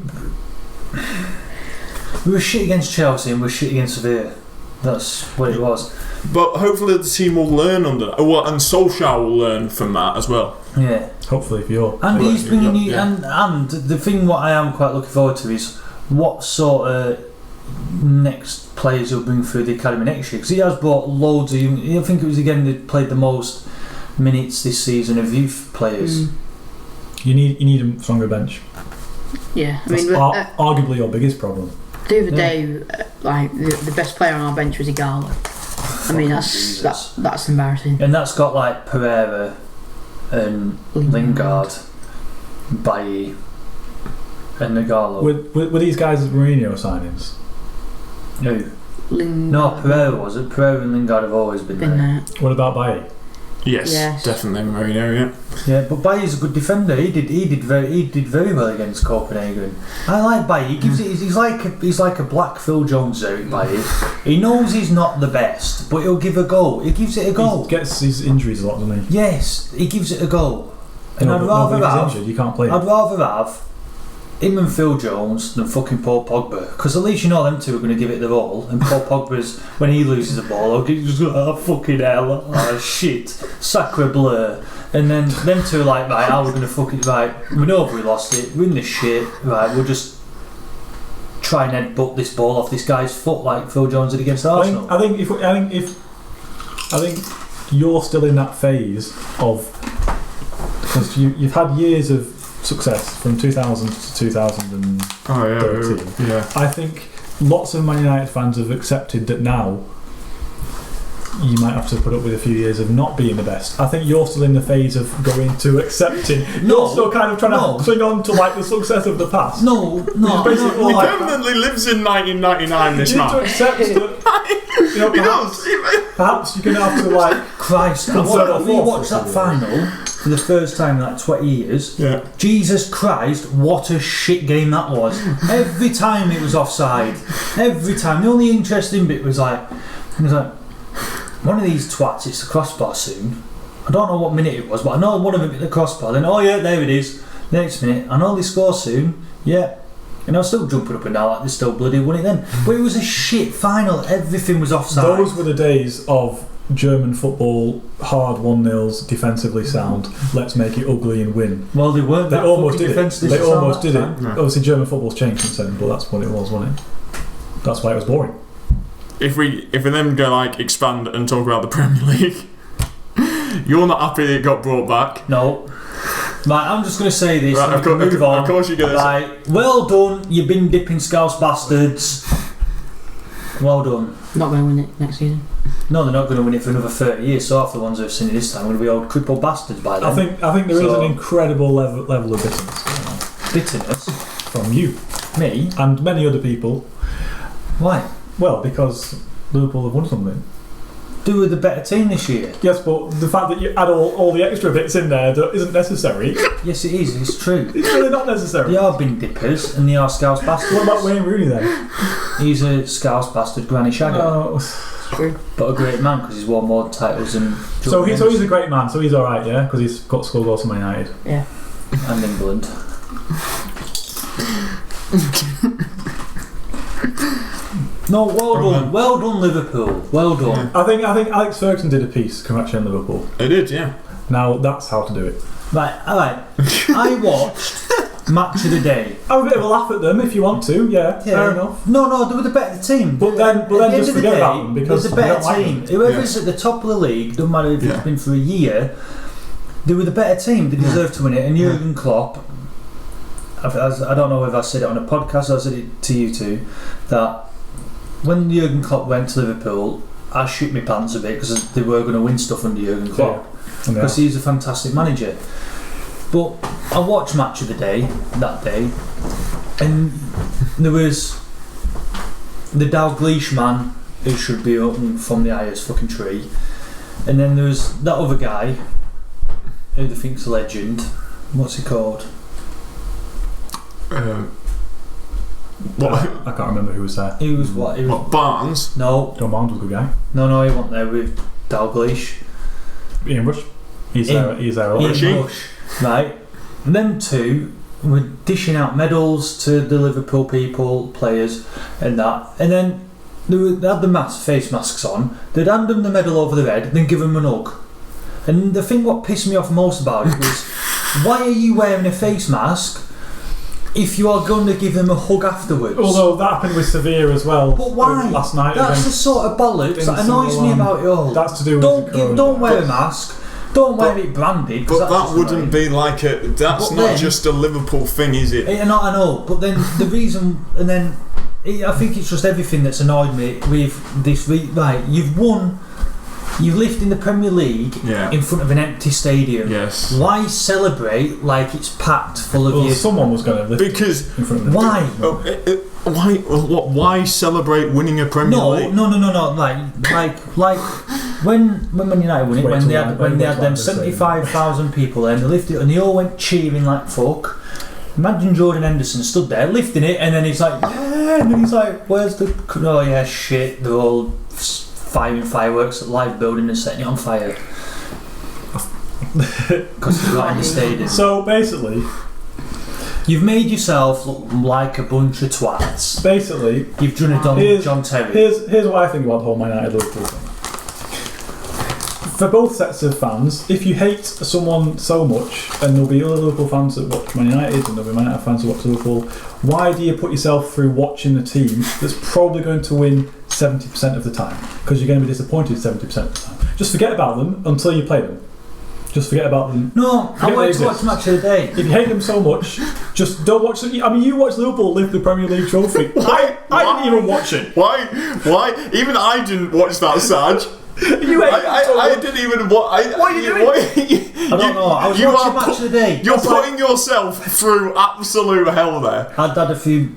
were shit against Chelsea and we were shit against Sevilla. That's what it was. But hopefully the team will learn under that. And Solskjaer will learn from that as well. Yeah. Hopefully for you. And he's bringing you. And the thing what I am quite looking forward to is what sort of next players he'll bring through the academy next year, because he has brought loads of. I think it was again that played the most minutes this season of youth players. You need a stronger bench. Yeah, I mean, arguably your biggest problem. The other day, like the best player on our bench was Igalo. I mean, that's embarrassing. And that's got like Pereira and Lingard, Bailly, and Igalo. Were these guys Mourinho signings? No. No, Pereira wasn't. Pereira and Lingard have always been there. What about Bailly? Yes, definitely Mourinho. Yeah, but Bailly's a good defender. He did very well against Copenhagen. I like Bailly. He's like a black Phil Jones there. Bailly. He knows he's not the best, but he'll give a go. He gives it a go. He gets his injuries a lot, doesn't he? Yes, he gives it a go. And I'd rather have. Injured, you can't play. I'd rather have him and Phil Jones than fucking Paul Pogba, because at least you know them two are going to give it their all, and Paul Pogba's, when he loses the ball, he's just like, fucking hell, oh shit, sacre bleu. And then them two are like, right, how are we going to fuck it, right, we know we lost it, we're in this shit, right, we'll just try and headbutt this ball off this guy's foot like Phil Jones did against Arsenal. I think you're still in that phase of, because you've had years of success from 2000 to 2013. Yeah. I think lots of Man United fans have accepted that now you might have to put up with a few years of not being the best. I think you're still in the phase of going to accepting. You're still kind of trying to cling on to like the success of the past. He permanently lives in 1999. This man. You need to accept that. Perhaps you're going to have to like. Christ, we watched that final for the first time in like 20 years. Yeah. Jesus Christ, what a shit game that was. Every time it was offside. Every time. The only interesting bit was like, one of these twats hits the crossbar soon. I don't know what minute it was, but I know one of them hit the crossbar. Then, oh yeah, there it is. Next minute, I know they score soon. Yeah. And I was still jumping up and down like they still bloody won it then. But it was a shit final. Everything was offside. Those were the days of German football, hard 1-0s, defensively sound. Let's make it ugly and win. Well, they weren't. They almost did it. They almost did it. Yeah. Obviously, German football's changed since then, but that's what it was, wasn't it? That's why it was boring. If we then go like expand and talk about the Premier League, you're not happy that it got brought back. No. Right, I'm just going to say this. Right, and move on. Of course you're going to say. Well done, you bin dipping scouse bastards. Well done. Not going to win it next season. No, they're not going to win it for another 30 years. So half the ones who have seen it this time are going to be old crippled bastards by then. I think there is an incredible level of bitterness going on. Bitterness from you, me, and many other people. Why? Well, because Liverpool have won something. They were the better team this year. Yes, but the fact that you add all the extra bits in there that isn't necessary. Yes, it is. It's true. It's really not necessary. They are bin dippers and they are scouse bastards. What about Wayne Rooney then? He's a scouse bastard granny shagger. Oh, true. But a great man because he's won more titles than. So he's a great man. So he's all right, yeah, because he's got scored goals for Man United. Yeah. And England. No, well done, Liverpool. Well done. I think Alex Ferguson did a piece congratulating Liverpool. He did, yeah. Now that's how to do it. Right, alright. I watched Match of the Day. Have a bit of a laugh at them if you want to. Yeah. Fair enough. No, they were the better team. But then just forget about them because they're the better team. Whoever's at the top of the league, doesn't matter if it's been for a year, they were the better team. They deserved to win it. And Jurgen Klopp, I don't know if I said it on a podcast or I said it to you two, that when Jurgen Klopp went to Liverpool, I shit my pants a bit because they were going to win stuff under Jurgen Klopp because he's a fantastic manager. But I watched Match of the Day that day, and there was the Dalglish man who should be up from the highest fucking tree, and then there was that other guy who they think's a legend. What's he called? What? I can't remember who was there. He was what? Barnes? No. John Barnes was a good guy. No, he wasn't there with Dalglish. Ian Rush. He's there a lot. Ian Rush. Right. And them two were dishing out medals to the Liverpool people, players, and that. And then they had the face masks on. They'd hand them the medal over their head, then give them an hug. And the thing what pissed me off most about it was, why are you wearing a face mask if you are going to give them a hug afterwards? Although that happened with Sevilla as well. But why? Last night. That's the sort of bollocks that annoys me about it all. That's to do with don't wear a mask. Don't wear it branded. But that wouldn't be like a. That's not just a Liverpool thing, is it? I know. But then the reason, and then I think it's just everything that's annoyed me with this. Right, you've won. You've lived in the Premier League in front of an empty stadium. Yes. Why celebrate like it's packed full of you? Someone was going to lift because in front of the why? Why? Why celebrate winning a Premier League? No. Like when Man United won it, when they had them 75,000 people there, and they lifted it, and they all went cheering like fuck. Imagine Jordan Henderson stood there lifting it, and then he's like, yeah, and then he's like, where's the? Oh yeah, shit, they're all firing fireworks at live building and setting it on fire because it's right in the stadium. So basically, You've made yourself look like a bunch of twats. Basically, you've done it on John Terry. Here's what I think about the whole Man United Liverpool thing. For both sets of fans, if you hate someone so much, and there'll be other Liverpool fans that watch Man United, and there'll be Man United fans that watch Liverpool, why do you put yourself through watching a team that's probably going to win 70% of the time? Because you're going to be disappointed 70% of the time. Just forget about them until you play them. Just forget about them. No, I want to watch Match of the Day. If you hate them so much, just don't watch them. I mean, you watched Liverpool lift the Premier League trophy. I didn't even watch it. Why? Even I didn't watch that, Sarge. I didn't even watch. What are you doing? I don't know. I was watching Match of the Day. You're putting yourself through absolute hell there. I'd had a few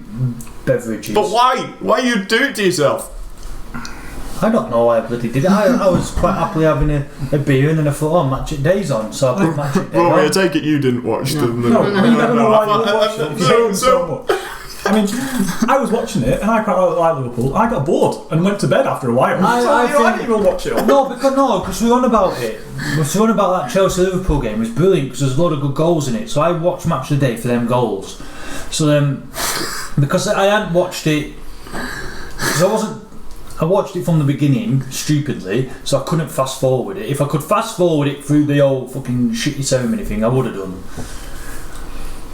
beverages. But why? Why you do it to yourself? I don't know why I bloody did it. I was quite happily having a beer, and then I thought, Match of the Day's on, so I put Match of the Day Rory, on. I take it you didn't watch them. No, you don't know why you watched it. You hate them so much. I mean, I was watching it and I quite like Liverpool. I got bored and went to bed after a while. I didn't even watch it. No, because we were on about it. We were on about that Chelsea-Liverpool game. It was brilliant because there's a lot of good goals in it. So I watched Match of the Day for them goals. So then, because I hadn't watched it, because I watched it from the beginning, stupidly, so I couldn't fast forward it. If I could fast forward it through the old fucking shitty ceremony thing, I would have done.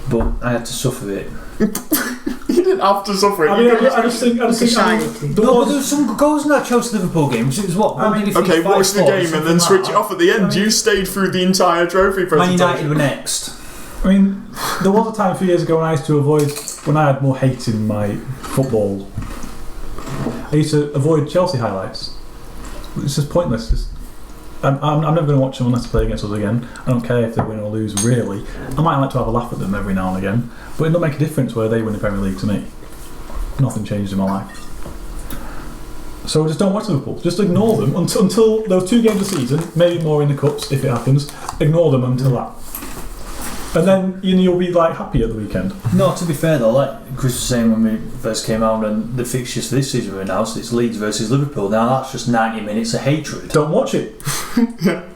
But I had to suffer it. You didn't have to suffer it. I just think but there was some good goals in that Chelsea-Liverpool game. It was what? Okay, watch the game and then switch it off at the end. You stayed through the entire trophy presentation. Man United were next. I mean, there was a time a few years ago when I used to avoid, when I had more hate in my football, I used to avoid Chelsea highlights. It's just pointless. I'm never going to watch them unless they play against us again. I don't care if they win or lose, really. I might like to have a laugh at them every now and again, but it don't make a difference where they win the Premier League to me. Nothing changed in my life. So just don't watch Liverpool. Just ignore them until those 2 games a season, maybe more in the cups if it happens. Ignore them until that. And then you'll be like happy at the weekend. No, to be fair though, like Chris was saying when we first came out and the fixtures for this season were announced, it's Leeds versus Liverpool. Now that's just 90 minutes of hatred. Don't watch it.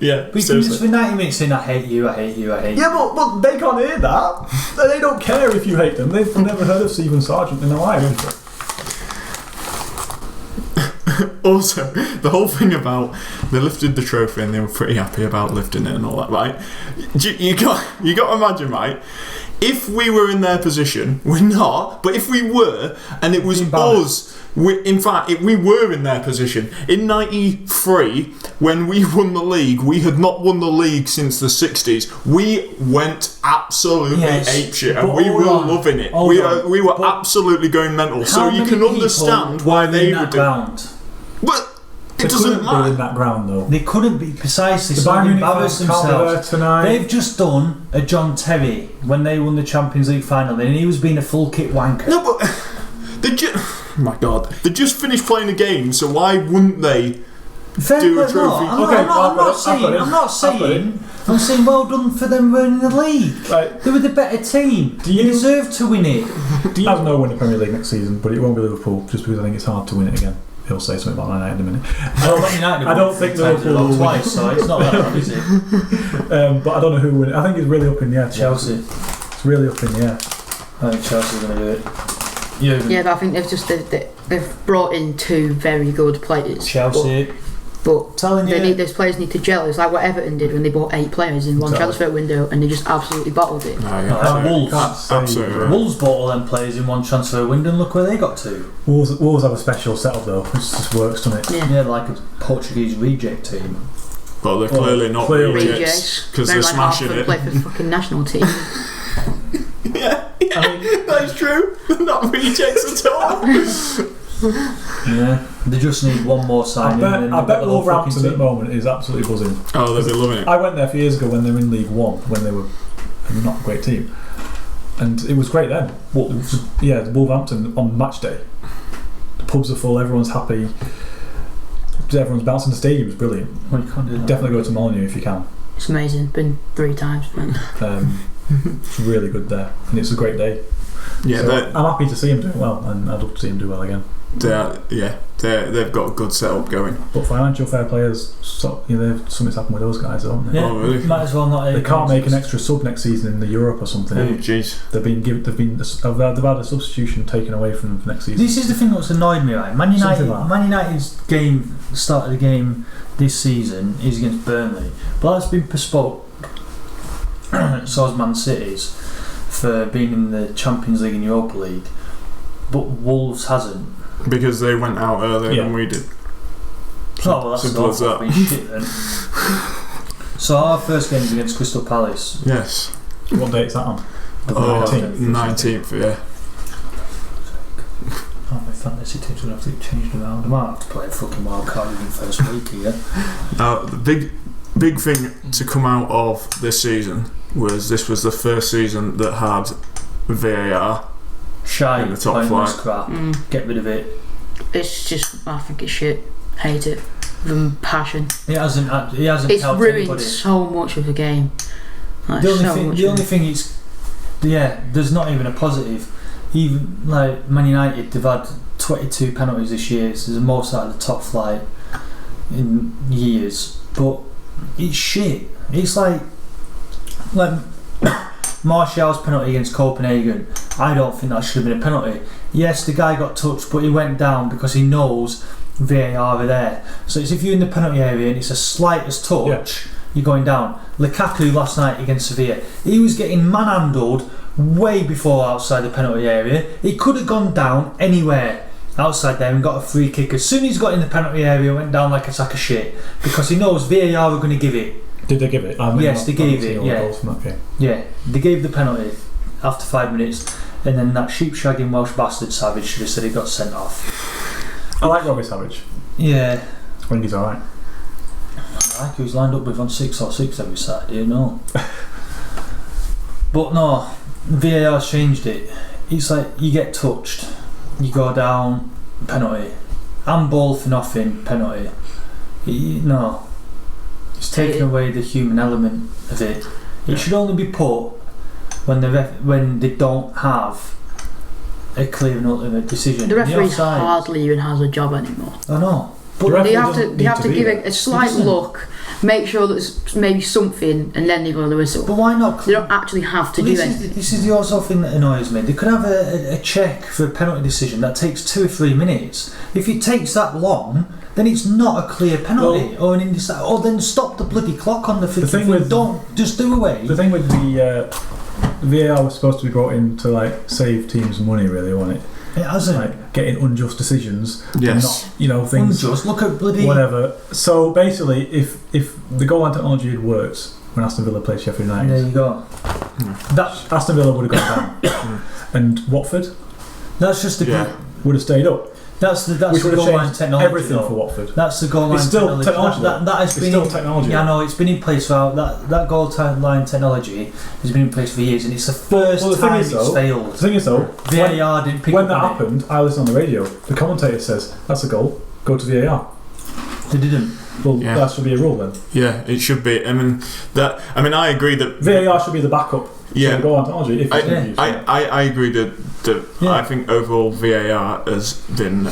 Yeah, but you can just for 90 minutes saying I hate you, I hate you, I hate you. Yeah, but they can't hear that. They don't care if you hate them. They've never heard of Stephen Sargent in their life. Also, the whole thing about they lifted the trophy and they were pretty happy about lifting it and all that, right? You got to imagine, right? If we were in their position, we're not, but if we were, and it was us, in fact, we were in their position. In '93, when we won the league, we had not won the league since the '60s. We went absolutely apeshit, and we were loving it. We were absolutely going mental. So you can understand why they would do it. But it doesn't matter. In that ground, though. They couldn't be precisely. So they embarrassed themselves. They've just done a John Terry when they won the Champions League final, and he was being a full kit wanker. No, but oh my God, they just finished playing a game, so why wouldn't they do a trophy? No, I'm not saying well done for them winning the league. Right. They were the better team. They deserve to win it. I don't know win the Premier League next season, but it won't be Liverpool just because I think it's hard to win it again. He'll say something about Man United in a minute. I don't think Liverpool will twice, so it's not that bad, is it? But I don't know who will win it. I think it's really up in the air. Chelsea. It's really up in the air. I think Chelsea's going to do it. Yeah, but I think they've brought in 2 very good players. Chelsea. But those players need to gel. It's like what Everton did when they bought 8 players in one transfer window and they just absolutely bottled it. Wolves bought all them players in one transfer window and look where they got to. Wolves have a special setup though, which just works, doesn't it? Yeah, like a Portuguese reject team. But they're clearly not rejects because they're smashing it. Play for the fucking national team. Yeah, I mean, that's true. They're not rejects at all. Yeah, they just need one more signing. I bet Wolverhampton at the moment is absolutely buzzing. Oh, they'll be loving it. I went there a few years ago when they were in League One, when they were not a great team, and it was great then. Wolverhampton on match day, the pubs are full, everyone's happy, everyone's bouncing. The stadium is brilliant. Well, you can't do that. Definitely go to Molineux if you can. It's amazing. Been 3 times. It's really good there, and it's a great day. Yeah, so I'm happy to see him doing well, and I'd love to see him do well again. they've got a good setup going. But financial fair players, something's happened with those guys, haven't they? Yeah, oh, really? might as well not. They can't make an extra sub next season in the Europa or something. Oh, jeez. They've had a substitution taken away from next season. This is the thing that's annoyed me, right? Man United's start of the game this season is against Burnley, but that's been postponed. So has Man City's for being in the Champions League and Europa League, but Wolves hasn't. Because they went out earlier than we did. Well, that's simple as that. Shit, then. So our first game is against Crystal Palace. Yes. What date is that on? The 19th, yeah. Oh, my fantasy team's going to have to change around. I might have to play a fucking wild card in the first week here. Now, the big thing to come out of this season was this was the first season that had VAR. Shy in the top flight. Crap. Get rid of it. It's just, I think it's shit. Hate it with passion. It hasn't it's helped ruined anybody. so much of the game. Like, the only thing is, there's not even a positive. Even like Man United, they've had 22 penalties this year. It's the most out of the top flight in years. But it's shit. It's like Martial's penalty against Copenhagen. I don't think that should have been a penalty. Yes, the guy got touched, but he went down because he knows VAR are there. So it's if you're in the penalty area and it's the slightest touch, you're going down. Lukaku last night against Sevilla, he was getting manhandled way before outside the penalty area. He could have gone down anywhere outside there and got a free kick. As soon as he got in the penalty area, went down like a sack of shit because he knows VAR are going to give it. Did they give it? Yes, they gave it. Yeah, they gave the penalty after 5 minutes, and then that sheep-shagging Welsh bastard Savage should have said he got sent off. I like Robbie Savage. Yeah, I think he's alright. I like who he's lined up with on 6 or 6 every Saturday. No, but no, VAR's changed it. It's like you get touched, you go down, penalty. Handball for nothing, penalty. No. It's taken away the human element of it. It should only be put when they don't have a clear and ultimate decision. The referee hardly even has a job anymore. I know, but they have to give it a slight look, make sure that there's maybe something, and then they go to the whistle. But why not? They don't actually have to do anything. This is the also thing that annoys me. They could have a check for a penalty decision that takes 2 or 3 minutes. If it takes that long, then it's not a clear penalty or an or then stop the bloody clock on the thing. Don't just do away. The thing with the VAR was supposed to be brought in to like save teams money, really, wasn't it? It hasn't. Like getting unjust decisions. Yes. And not, things. Unjust. Look at bloody whatever. So basically, if the goal line technology had worked when Aston Villa played Sheffield United, there you go. That Aston Villa would have gone down, and Watford. That's just would have stayed up. That's the goal line technology. Everything for Watford. That's the goal line. It's still technology. That has been still technology. Yeah, I know it's been in place for that goal line technology has been in place for years, and it's the first time it's failed. The thing is though, VAR didn't pick when that happened, I listened on the radio. The commentator says that's a goal. Go to VAR. They didn't. Well, that should be a rule then. Yeah, it should be. I mean, I agree that VAR should be the backup. Yeah, so goal line technology. If I agree that I think overall VAR has been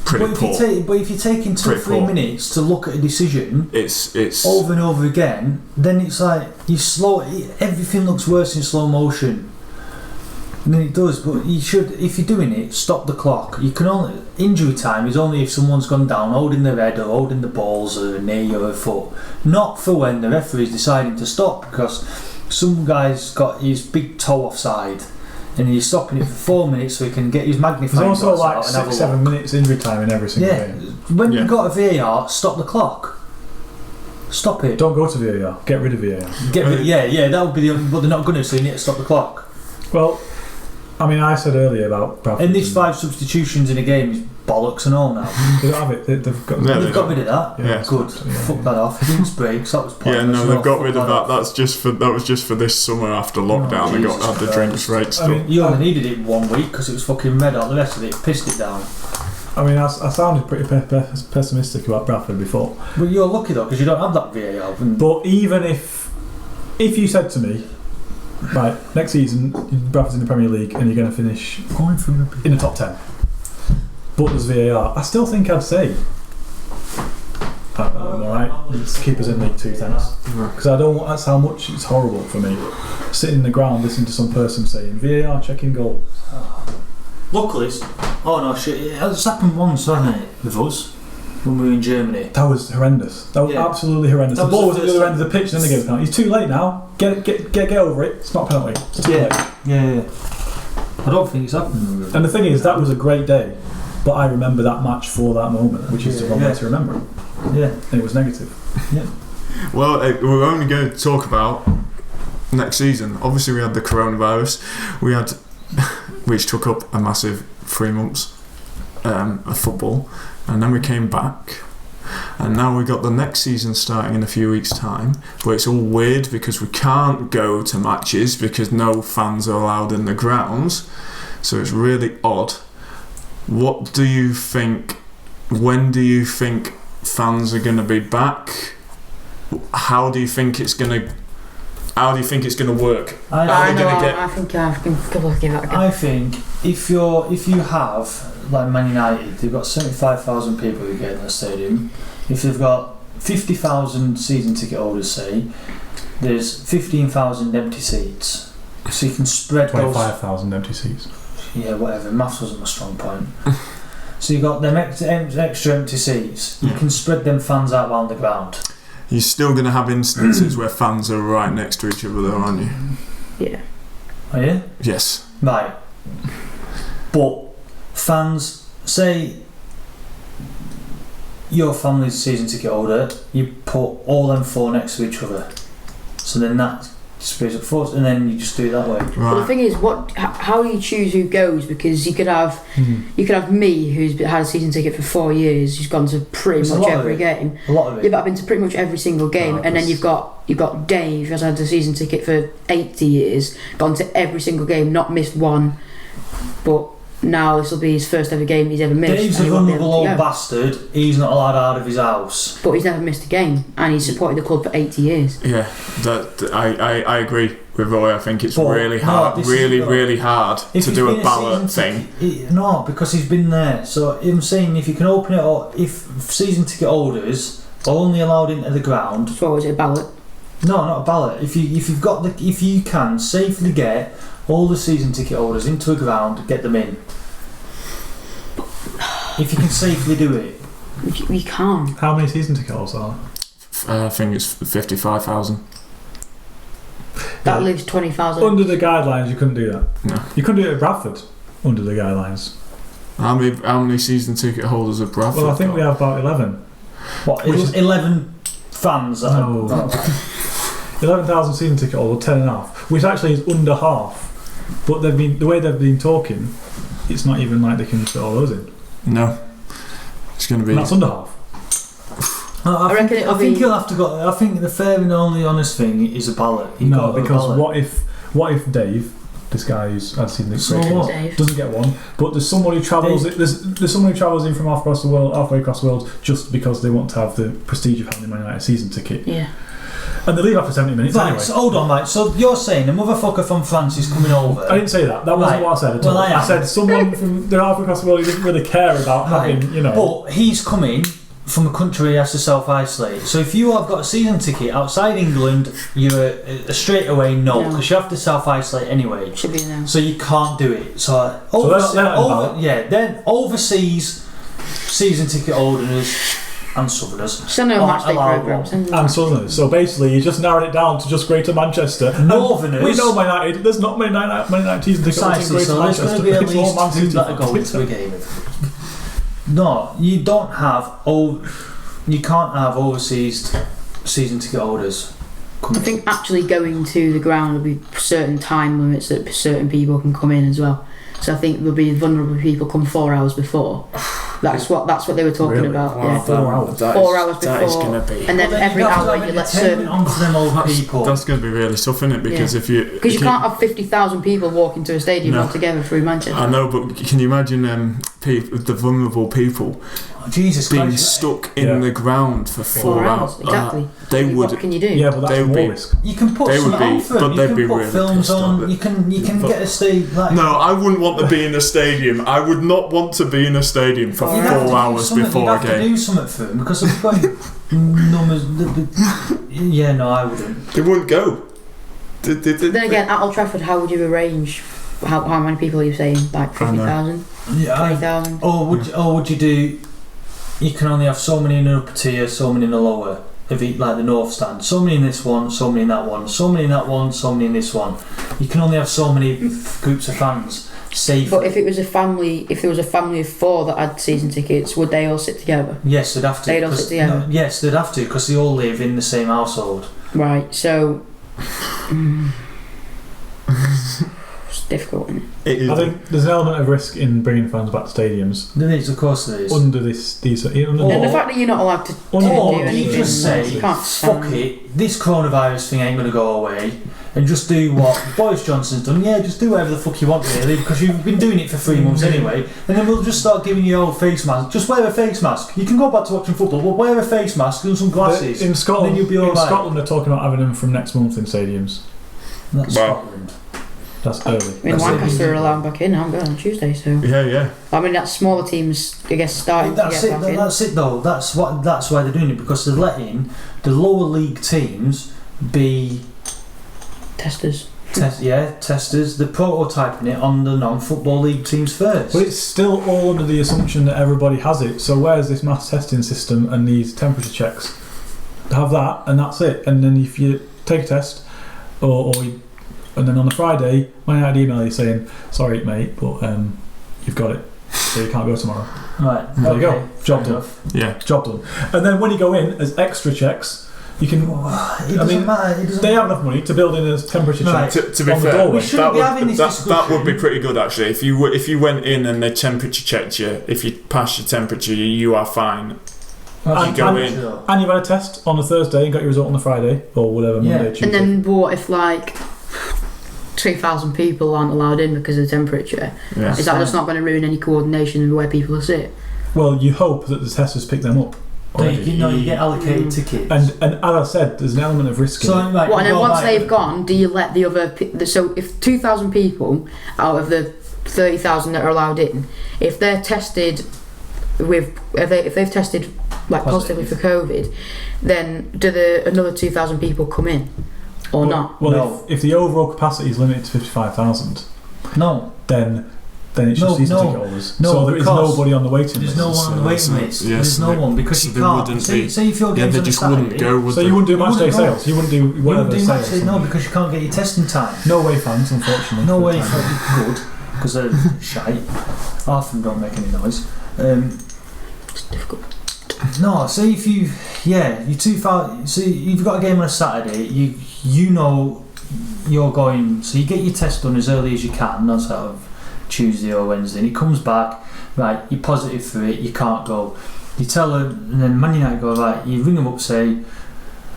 pretty poor. But if you're taking 2 or 3 minutes to look at a decision, it's over and over again, then it's like everything looks worse in slow motion. And then it does, but you should, if you're doing it, stop the clock. You can only injury time is only if someone's gone down holding their head or holding the balls or a knee or a foot, not for when the referee's deciding to stop, because some guy's got his big toe offside and he's stopping it for 4 minutes so he can get his magnifying glass out. There's also like 6-7 minutes injury time in every single game. When you've got a VAR, stop the clock. Stop it. Don't go to VAR. Get rid of VAR. That would be the only, but they're not going to, so you need to stop the clock. Well, I mean, I said earlier about Bradford. And these 5 substitutions in a game is bollocks and all now. They don't have it. They've got rid of that. Yeah. Good. Fuck that off. Drinks breaks. That was pointless. Yeah, no, they've got rid of that. That was just for this summer after lockdown. They had the drinks breaks. I mean, you only needed it 1 week because it was fucking red out. The rest of it pissed it down. I mean, I sounded pretty pessimistic about Bradford before. Well, you're lucky though because you don't have that VAR. But even if you said to me, right, next season Bradford's in the Premier League and you're going to finish in the top 10, but there's VAR, I still think I'd say, alright, let's keep us in League 2, thanks. Because I don't. That's how much it's horrible for me. Sitting in the ground, listening to some person saying VAR checking goal. Luckily, it's happened once, hasn't it, with us when we were in Germany? That was horrendous. That was absolutely horrendous. The ball was at the other end of the pitch, and then they gave a penalty. It's too late now. Get over it. It's not a penalty. It's too late. Yeah. I don't think it's happened. And the thing is, that was a great day, but I remember that match for that moment, which is the wrong way to remember it. Yeah, and it was negative. Yeah. Well, we're only going to talk about next season. Obviously, we had the coronavirus. Which took up a massive 3 months of football, and then we came back, and now we got the next season starting in a few weeks' time. But it's all weird because we can't go to matches because no fans are allowed in the grounds. So it's really odd. What do you think? When do you think fans are going to be back? How do you think it's going to work? I think we'll give that a go. I think if you have like Man United, they've got 75,000 people who get in the stadium. If they've got 50,000 season ticket holders, say, there's 15,000 empty seats, so you can spread 25,000 empty seats. Yeah, whatever. Maths wasn't my strong point. So you got them extra empty seats. You can spread them fans out around the ground. You're still going to have instances where fans are right next to each other, though, aren't you? Yeah. Are you? Yes. Right. But fans, say your family's season ticket holder, you put all them 4 next to each other. So then that spreads up 4, and then you just do it that way. Right. But the thing is, how do you choose who goes? Because you could have me, who's had a season ticket for 4 years, who's gone to pretty much every game. A lot of it. Yeah, but I've been to pretty much every single game, and then you've got Dave, who's had a season ticket for 80 years, gone to every single game, not missed one. But now this will be his first ever game he's ever missed. Dave's a vulnerable old bastard. He's not allowed out of his house. But he's never missed a game, and he's supported the club for 80 years. Yeah, I agree with Roy. I think it's really hard to do a ballot thing. No, because he's been there. So I'm saying if you can open it up, if season ticket holders are only allowed into the ground. So was it a ballot? No, not a ballot. If you can safely get all the season ticket holders into a ground, get them in. If you can safely do it. We can't. How many season ticket holders are there? I think it's 55,000. That leaves 20,000. Under the guidelines, you couldn't do that. No. You couldn't do it at Bradford under the guidelines. How many season ticket holders have Bradford? Well, I think we have about 11. What? 11 fans? No. 11,000 season ticket holders, 10.5, which actually is under half. But the way they've been talking, it's not even like they can fit all those in. No, it's going to be. And that's under half. I think you'll have to go. I think the fair and only honest thing is a ballot. Because what if Dave, this guy who's had seen this, doesn't get one, but there's someone who travels. There's someone who travels in from halfway across the world, just because they want to have the prestige of having a Man United season ticket. Yeah. And they leave after 70 minutes anyway. So hold on, mate. So you're saying a motherfucker from France is coming over? I didn't say that. That wasn't what I said at all. I said someone from the halfway across the world who doesn't really care about having, But he's coming from a country he has to self-isolate. So if you have got a season ticket outside England, you're straight away because you have to self-isolate anyway. Should be no. So you can't do it. So then overseas season ticket holders and Southerners. So no match day programmes. And Southerners. So basically, you just narrowed it down to just Greater Manchester. Northerners. We know Man United. There's not many Man United season ticket holders in Greater Manchester. There's going to be at least 2 that are going to a game. No, you don't have. You can't have overseas season ticket holders. I think actually going to the ground will be certain time limits that certain people can come in as well. So I think there'll be vulnerable people come 4 hours before. That's what they were talking about. Wow, yeah. 4 hours. 4 hours before. That is going to be. And then every hour you let certain. On for them old people. That's going to be really tough, isn't it? Because if you can't have 50,000 people walking to a stadium altogether through Manchester. I know, but can you imagine people, the vulnerable people, Jesus being Christ. stuck in the ground for 4 hours. Exactly. They would. What can you do? Yeah, but that's more risk. You can put some on for them. You can put films on. You can get a stage. Like, no, I wouldn't want to be in a stadium. I would not want to be in a stadium for 4 hours before a game. You'd have to do something for them because they've got numbers. Yeah, no, I wouldn't. They wouldn't go. Then again, at Old Trafford, how would you arrange? How many people are you saying? Like 50,000? Yeah, 20,000? Or would you do? You can only have so many in the upper tier, so many in the lower. If you like the north stand, so many in this one, so many in that one, so many in that one, so many in this one. You can only have so many groups of fans. Safe. But if it was a family, if there was a family of 4 that had season tickets, would they all sit together? Yes, they'd have to. They'd all sit together. No, yes, they'd have to because they all live in the same household. Right. So. It's difficult, isn't it? I think there's an element of risk in bringing fans back to stadiums. There is, of course, there is. Under these, and the fact that you're not allowed to do anything, you just say, fuck it, this coronavirus thing ain't going to go away, and just do what Boris Johnson's done. Yeah, just do whatever the fuck you want, really, because you've been doing it for 3 months anyway. And then we'll just start giving you old face mask. Just wear a face mask. You can go back to watching football, but wear a face mask and some glasses. In Scotland, and then you'll be all right. Scotland, they're talking about having them from next month in stadiums. That's Scotland. That's early. I mean, Lancaster are allowed back in. I'm going on Tuesday, so yeah. I mean, that's smaller teams, I guess, starting to get back in. That's it, though. That's why they're doing it, because they're letting the lower league teams be testers. Testers. They're prototyping it on the non-football league teams first. But it's still all under the assumption that everybody has it. So where's this mass testing system and these temperature checks? Have that, and that's it. And then if you take a test, and then on the Friday, I had an email you saying, "Sorry, mate, but you've got it, so you can't go tomorrow." Right. There you go. Job done. Yeah. Job done. And then when you go in as extra checks, you can. It doesn't matter. They have enough money to build in a temperature check. To be fair, that would be pretty good actually. If you went in and they temperature checked you, if you pass your temperature, you are fine. And you've had a test on a Thursday and got your result on the Friday or whatever, Monday, Tuesday. And then what if 2,000 people aren't allowed in because of the temperature? Yeah. Is that just not going to ruin any coordination of where people are sit? Well, you hope that the testers pick them up. You get allocated tickets. And as I said, there's an element of risk in it. And then once they've gone, do you let the other... So if 2,000 people out of the 30,000 that are allowed in, if they're tested with... If they've tested positively for COVID, then do another 2,000 people come in? Or not? Well, no. if the overall capacity is limited to 55,000, then it's just season ticket holders. So there is nobody on the waiting list. There's no one on the waiting list. There's no one because you can't. Say if your game's on a Saturday, so you wouldn't do match day sales. You wouldn't do whatever sales. No, because you can't get your testing time. No way fans, unfortunately. No way good because they're shite. Half of them don't make any noise. It's difficult. No, say if you're too far. So you've got a game on a Saturday. You know you're going. So you get your test done as early as you can. That's sort of Tuesday or Wednesday. And it comes back. Right, you're positive for it. You can't go. You tell them, and then Man United go right. You ring them up, say,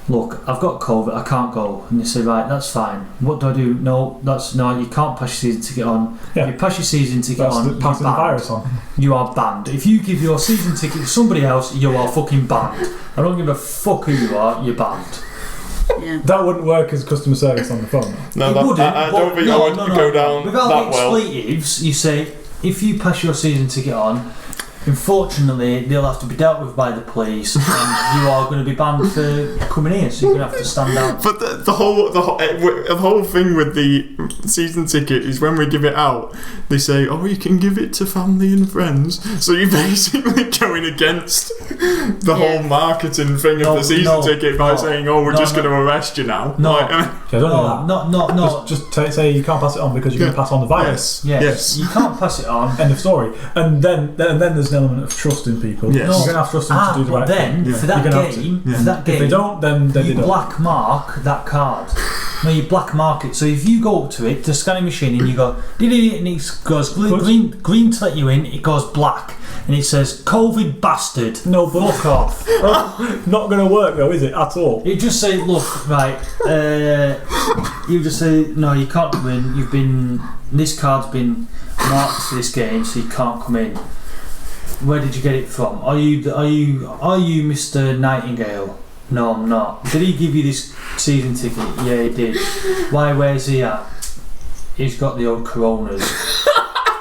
"Look, I've got COVID. I can't go." And they say, "Right, that's fine. What do I do?" No, you can't pass your season ticket on. Yeah. If you pass your season ticket on, passing the virus on. You are banned. If you give your season ticket to somebody else, you are fucking banned. I don't give a fuck who you are. You're banned. Yeah. That wouldn't work as customer service on the phone. No, I don't think I would go down without that well. expletives, you say, if you pass your season ticket on, unfortunately, they'll have to be dealt with by the police, and you are going to be banned for coming here. So you're going to have to stand out. But the whole thing with the season ticket is when we give it out, they say, "Oh, you can give it to family and friends." So you're basically going against the whole marketing thing of the season ticket by saying, "Oh, we're just going to arrest you now." Just say you can't pass it on because you're going to pass on the virus. Yes. You can't pass it on. End of story. And then there's an element of trust in people. Yes. You're going to have trust in them to do the right thing. For that game, if they don't, then they don't. Black mark that card. No, you black mark it. So if you go up to it, the scanning machine, and you go, and it goes green to let you in, it goes black. And it says, "COVID bastard." No, but fuck off. Not going to work though, is it, at all? You just say, "Look, right, you just say, no, you can't come in. This card's been marked for this game, so you can't come in." Where did you get it from? Are you Mr. Nightingale? No, I'm not. Did he give you this season ticket? Yeah, he did. Why? Where's he at? He's got the old Coronas.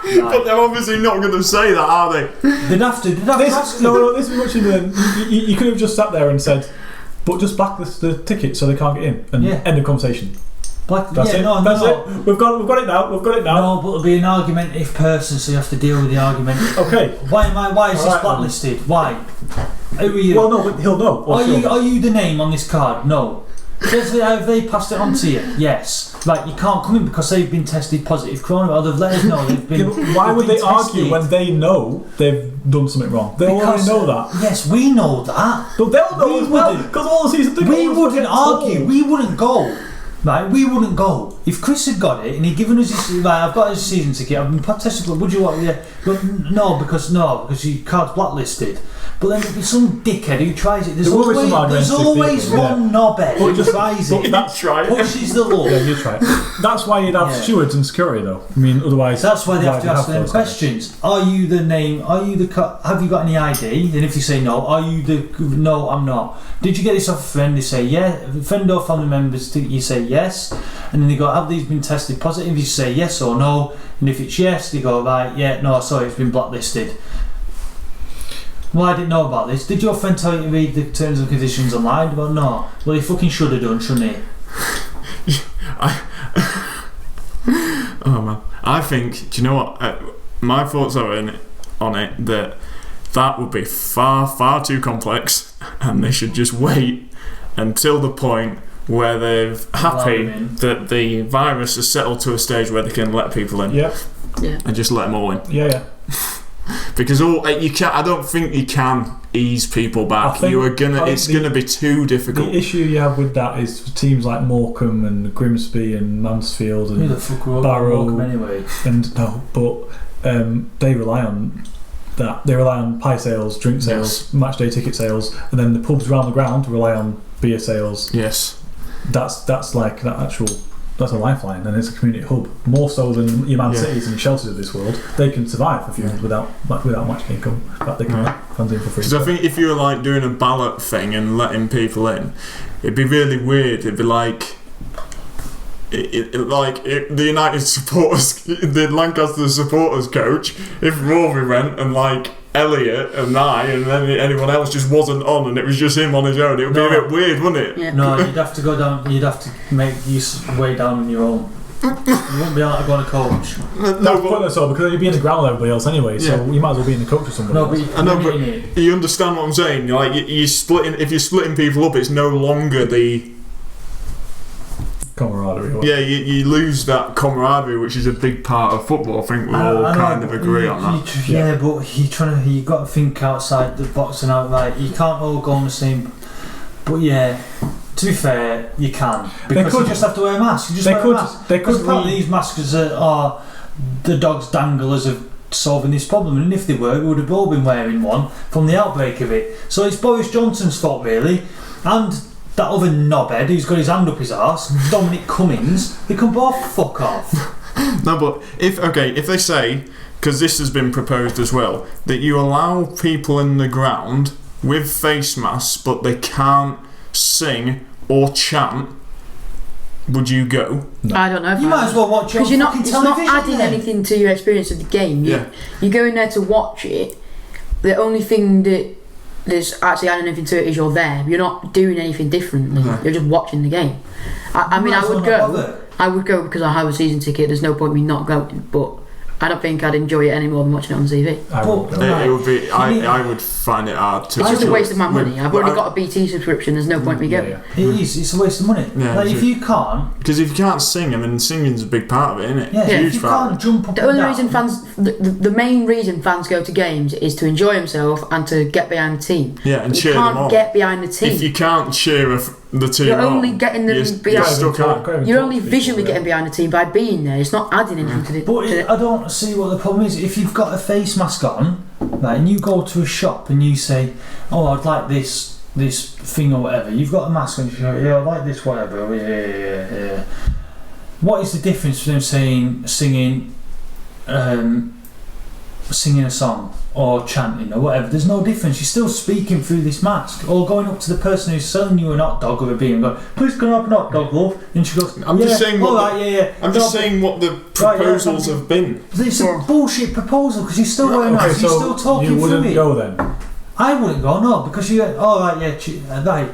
Right. But they're obviously not going to say that, are they? They'd have to. This is much in the. You could have just sat there and said, "But just blacklist the ticket so they can't get in," and end of conversation. That's it. That's it. We've got it now. No, but it'll be an argumentative person, so you have to deal with the argument. Okay. Why is this blacklisted? Why? Who are you? Well, no, but he'll know. Are you the name on this card? No. Have they passed it on to you? Yes. Right, you can't come in because they've been tested positive corona, or they've let us know they've been. Why would they argue when they know they've done something wrong? They already know that. Yes, we know that. But they'll know as well because all the season tickets. We wouldn't argue. We wouldn't go. Right, we wouldn't go. If Chris had got it and he'd given us his, right, I've got his season ticket, I've been tested, would you want it? But no, because your card's blacklisted. But then there'd be some dickhead who tries it. There's always one knobhead who tries it. Pushes the law. Yeah, you try it. That's why you'd have stewards and security, though. I mean, otherwise. That's why they have to ask them questions. Are you the name? Have you got any ID? And if you say no, no, I'm not. Did you get this off a friend? They say yeah. Friend or family members, you say yes. And then they go, have these been tested positive? You say yes or no. And if it's yes, they go, right, yeah, no, sorry, it's been blacklisted. Well, I didn't know about this. Did your friend tell you to read the terms and conditions online? Well, no. Well, he fucking should have done, shouldn't he? Oh man, I think. Do you know what? My thoughts are on it that would be far too complex, and they should just wait until the point where they're happy that the virus has settled to a stage where they can let people in. Yeah. And just let them all in. Yeah. Because you can't. I don't think you can ease people back. It's gonna be too difficult. The issue you have with that is for teams like Morecambe and Grimsby and Mansfield and Barrow. Morecambe anyway. They rely on that. They rely on pie sales, drink sales, match day ticket sales, and then the pubs around the ground rely on beer sales. Yes. That's like that actual. That's a lifeline, and it's a community hub more so than your Man Cities and your Chelseas of this world. They can survive for a few months without much income. But they can let fans in for free. Because I think if you were like doing a ballot thing and letting people in, it'd be really weird. It'd be like the United supporters, the Lancaster supporters coach. If Rory went and like Elliot and and then anyone else just wasn't on, and it was just him on his own, it would be a bit weird, wouldn't it? Yeah. No, you'd have to go down. You'd have to make use way down on your own. You wouldn't be able to go on a coach. No, because you'd be in the ground with everybody else anyway. So you might as well be in the coach with somebody. But you understand what I'm saying? Like you're splitting. If you're splitting people up, it's no longer the camaraderie. Yeah, you lose that camaraderie, which is a big part of football. I think we all kind of agree on that. Yeah, but you got to think outside the box and outright. You can't all go on the same. But yeah, to be fair, you can because you just have to wear a mask. You just wear a mask. Apparently these masks are the dog's danglers of solving this problem, and if they were, we would have all been wearing one from the outbreak of it. So it's Boris Johnson's fault, really, and that other knobhead who's got his hand up his arse, Dominic Cummings. They can both fuck off. No, but if they say, because this has been proposed as well, that you allow people in the ground with face masks, but they can't sing or chant, would you go? No. I don't know. You might as well watch it because it's not adding anything to your experience of the game. You go in there to watch it. The only thing that there's actually adding anything to it is you're there. You're not doing anything differently. You're just watching the game. I mean, I would go. I would go because I have a season ticket. There's no point in me not going. But I don't think I'd enjoy it any more than watching it on TV. It would be. I would find it hard to. It's just a waste of my money. I've already got a BT subscription. There's no point in me going. It is. It's a waste of money. Yeah, like if you can't. Because if you can't sing, I mean, singing's a big part of it, isn't it? Yeah. If you can't jump up. The only reason the main reason fans go to games is to enjoy themselves and to get behind the team. Yeah, and cheer them on. You can't get behind the team. If you can't cheer the team, you're only getting them behind. You're only visually getting behind the team by being there. It's not adding anything to the. But I don't see what the problem is. If you've got a face mask on, right, and you go to a shop and you say, "Oh, I'd like this thing or whatever," you've got a mask on. You go, "Yeah, I'd like this whatever." Yeah. What is the difference between singing singing a song or chanting or whatever. There's no difference. You're still speaking through this mask, or going up to the person who's selling you an hot dog or a beer and going, "Please can I have an hot dog, love?" And she goes, I'm just saying what I'm just saying what the proposals have been. It's a bullshit proposal because you're still wearing that. You're still talking through it. You wouldn't go then? I wouldn't go, no, because you go, right.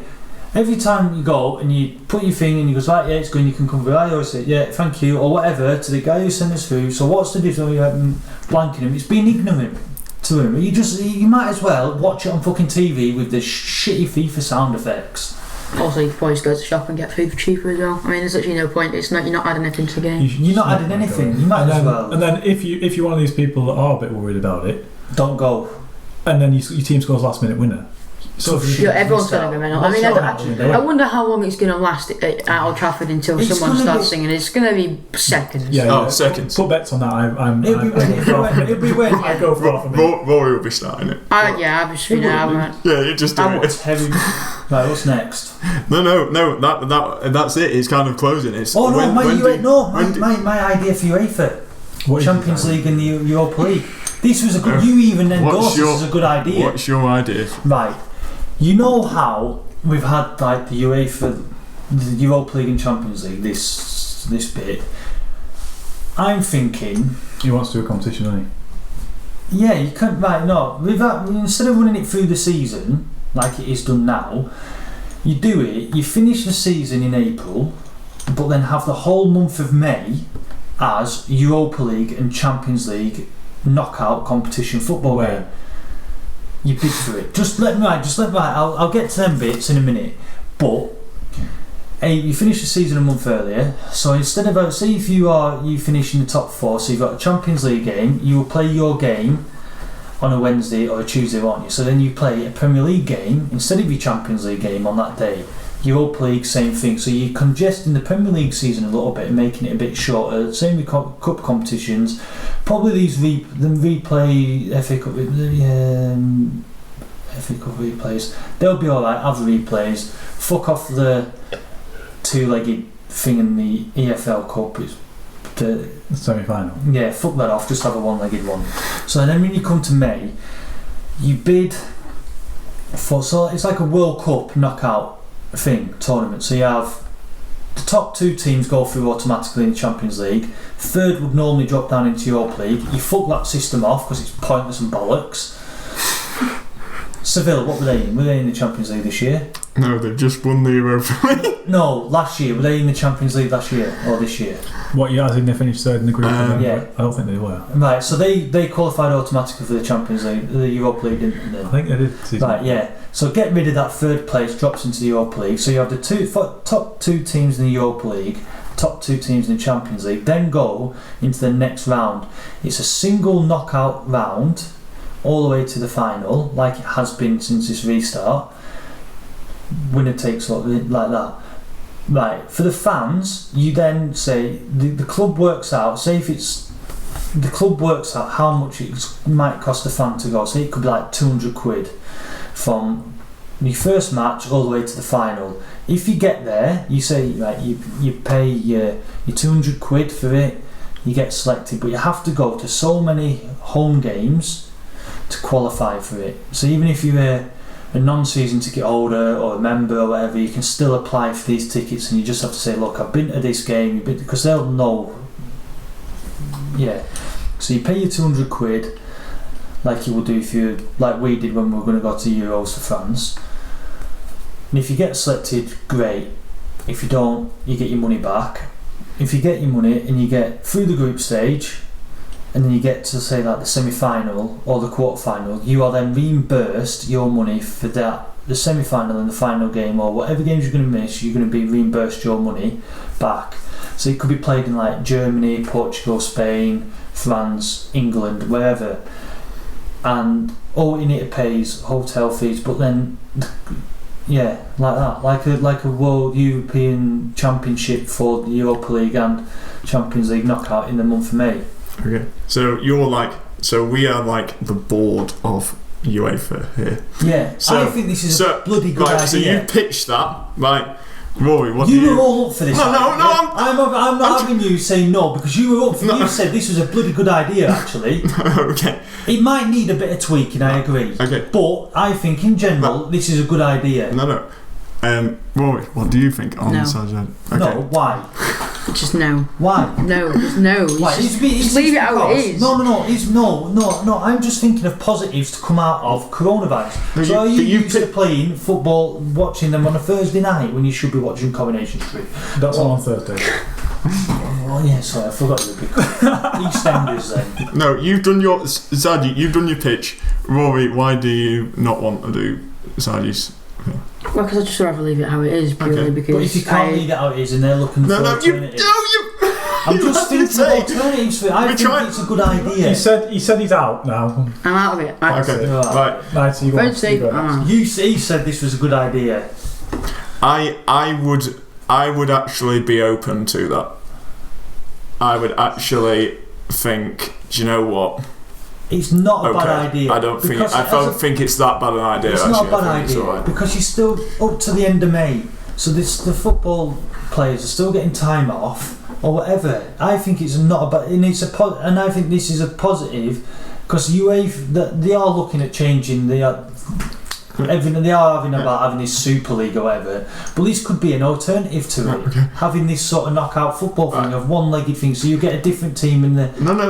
Every time you go and you put your thing and you go, right, yeah, it's good, you can come through. I always say, yeah, thank you, or whatever, to the guy who sent us through. So what's the difference when you're blanking him? It's being ignorant to him. You might as well watch it on fucking TV with the shitty FIFA sound effects. Also, you could probably just go to the shop and get food for cheaper as well. I mean, there's actually no point. You're not adding anything to the game. You're not adding anything. You might as well. And then if you're one of these people that are a bit worried about it, don't go. And then your team scores last minute winner. So everyone's going to go mental. I mean, I wonder how long it's going to last at Old Trafford until someone starts singing. It's going to be seconds. Seconds. Put bets on that. It'll be when I go for it. Rory will be starting it. I've just been out. Yeah, you just do it. Heavy. Right, what's next? No. That's it. It's kind of closing. It's my idea for UEFA, Champions League and the Europa League. This was a good. You even endorsed this as a good idea. What's your idea? Right. You know how we've had like the UEFA, the Europa League and Champions League. This bit. I'm thinking. He wants to do a competition, doesn't he? Yeah, you can't. Right, no. Instead of running it through the season like it is done now, you do it. You finish the season in April, but then have the whole month of May as Europa League and Champions League knockout competition football game. You bid for it. Just let me write. I'll get to them bits in a minute. But you finish the season a month earlier. So instead of say if you finish in the top 4, so you've got a Champions League game, you will play your game on a Wednesday or a Tuesday, won't you? So then you play a Premier League game instead of your Champions League game on that day. Europa League, same thing. So you're congesting the Premier League season a little bit and making it a bit shorter. Same with cup competitions. Probably these replay FA Cup replays. They'll be alright. Have replays. Fuck off the two-legged thing in the EFL Cup. It's the semi-final. Yeah, fuck that off. Just have a one-legged one. So then when you come to May, you bid for. So it's like a World Cup knockout tournament. So you have the top 2 teams go through automatically in the Champions League. Third would normally drop down into Europa League. You fuck that system off because it's pointless and bollocks. Seville, what were they in? Were they in the Champions League this year? No, they've just won the Europa League. No, last year. Were they in the Champions League last year or this year? What year? I think they finished third in the group. Yeah, I don't think they were. Right, so they qualified automatically for the Champions League, the Europa League, didn't they? I think they did. Right, yeah. So get rid of that third place, drops into the Europa League. So you have the top 2 teams in the Europa League, top 2 teams in the Champions League. Then go into the next round. It's a single knockout round, all the way to the final, like it has been since this restart. Winner takes all, like that. Right, for the fans, you then say the club works out. Say if it's the club works out how much it might cost a fan to go. So it could be like 200 quid from the first match all the way to the final. If you get there, you say right, you pay your 200 quid for it. You get selected, but you have to go to so many home games to qualify for it. So even if you're a non-season ticket holder or a member or whatever, you can still apply for these tickets, and you just have to say, look, I've been to this game, because they'll know. Yeah, so you pay your 200 quid like you would do if you, like we did when we were going to go to Euros for France. And if you get selected, great. If you don't, you get your money back. If you get your money and you get through the group stage, and then you get to say like the semi-final or the quarter-final, you are then reimbursed your money for that, the semi-final and the final game, or whatever games you're going to miss, you're going to be reimbursed your money back. So it could be played in like Germany, Portugal, Spain, France, England, wherever, and all you need to pay is hotel fees. But then, yeah, like that, like a World European Championship for the Europa League and Champions League knockout in the month of May. Okay, so we are like the board of UEFA here. Yeah, so I think this is a bloody good idea. So you pitched that, right? Rory, what you were all up for this. No, I'm not having you say no because you were up for You said this was a bloody good idea, actually. Okay. It might need a bit of tweaking, I agree. Okay. But I think in general, this is a good idea. No. Rory, what do you think on Sargent? Okay. No, why? Just no. Why? No, just no. Why? Just leave it how it is. No. I'm just thinking of positives to come out of coronavirus. So are you used to playing football, watching them on a Thursday night when you should be watching Coronation Street? That's on Thursday. Oh yeah, sorry, I forgot you. EastEnders then. No, you've done your Sargy. You've done your pitch. Rory, why do you not want to do Sargy's? Well, because I'd just rather leave it how it is, purely because. But if you can't leave it how it is and they're looking for alternatives. I'm just thinking of alternatives for it. I think it's a good idea. He said he's out now. I'm out of it. Okay, right. So you said this was a good idea. I would actually be open to that. I would actually think, do you know what? It's not a bad idea. I don't think it's that bad an idea. It's not a bad idea because you're still up to the end of May, so the football players are still getting time off or whatever. I think it's not a bad, and I think this is a positive because UEFA they are looking at changing everything. They are having this Super League or whatever, but this could be an alternative to it. Having this sort of knockout football thing of one-legged thing, so you get a different team in the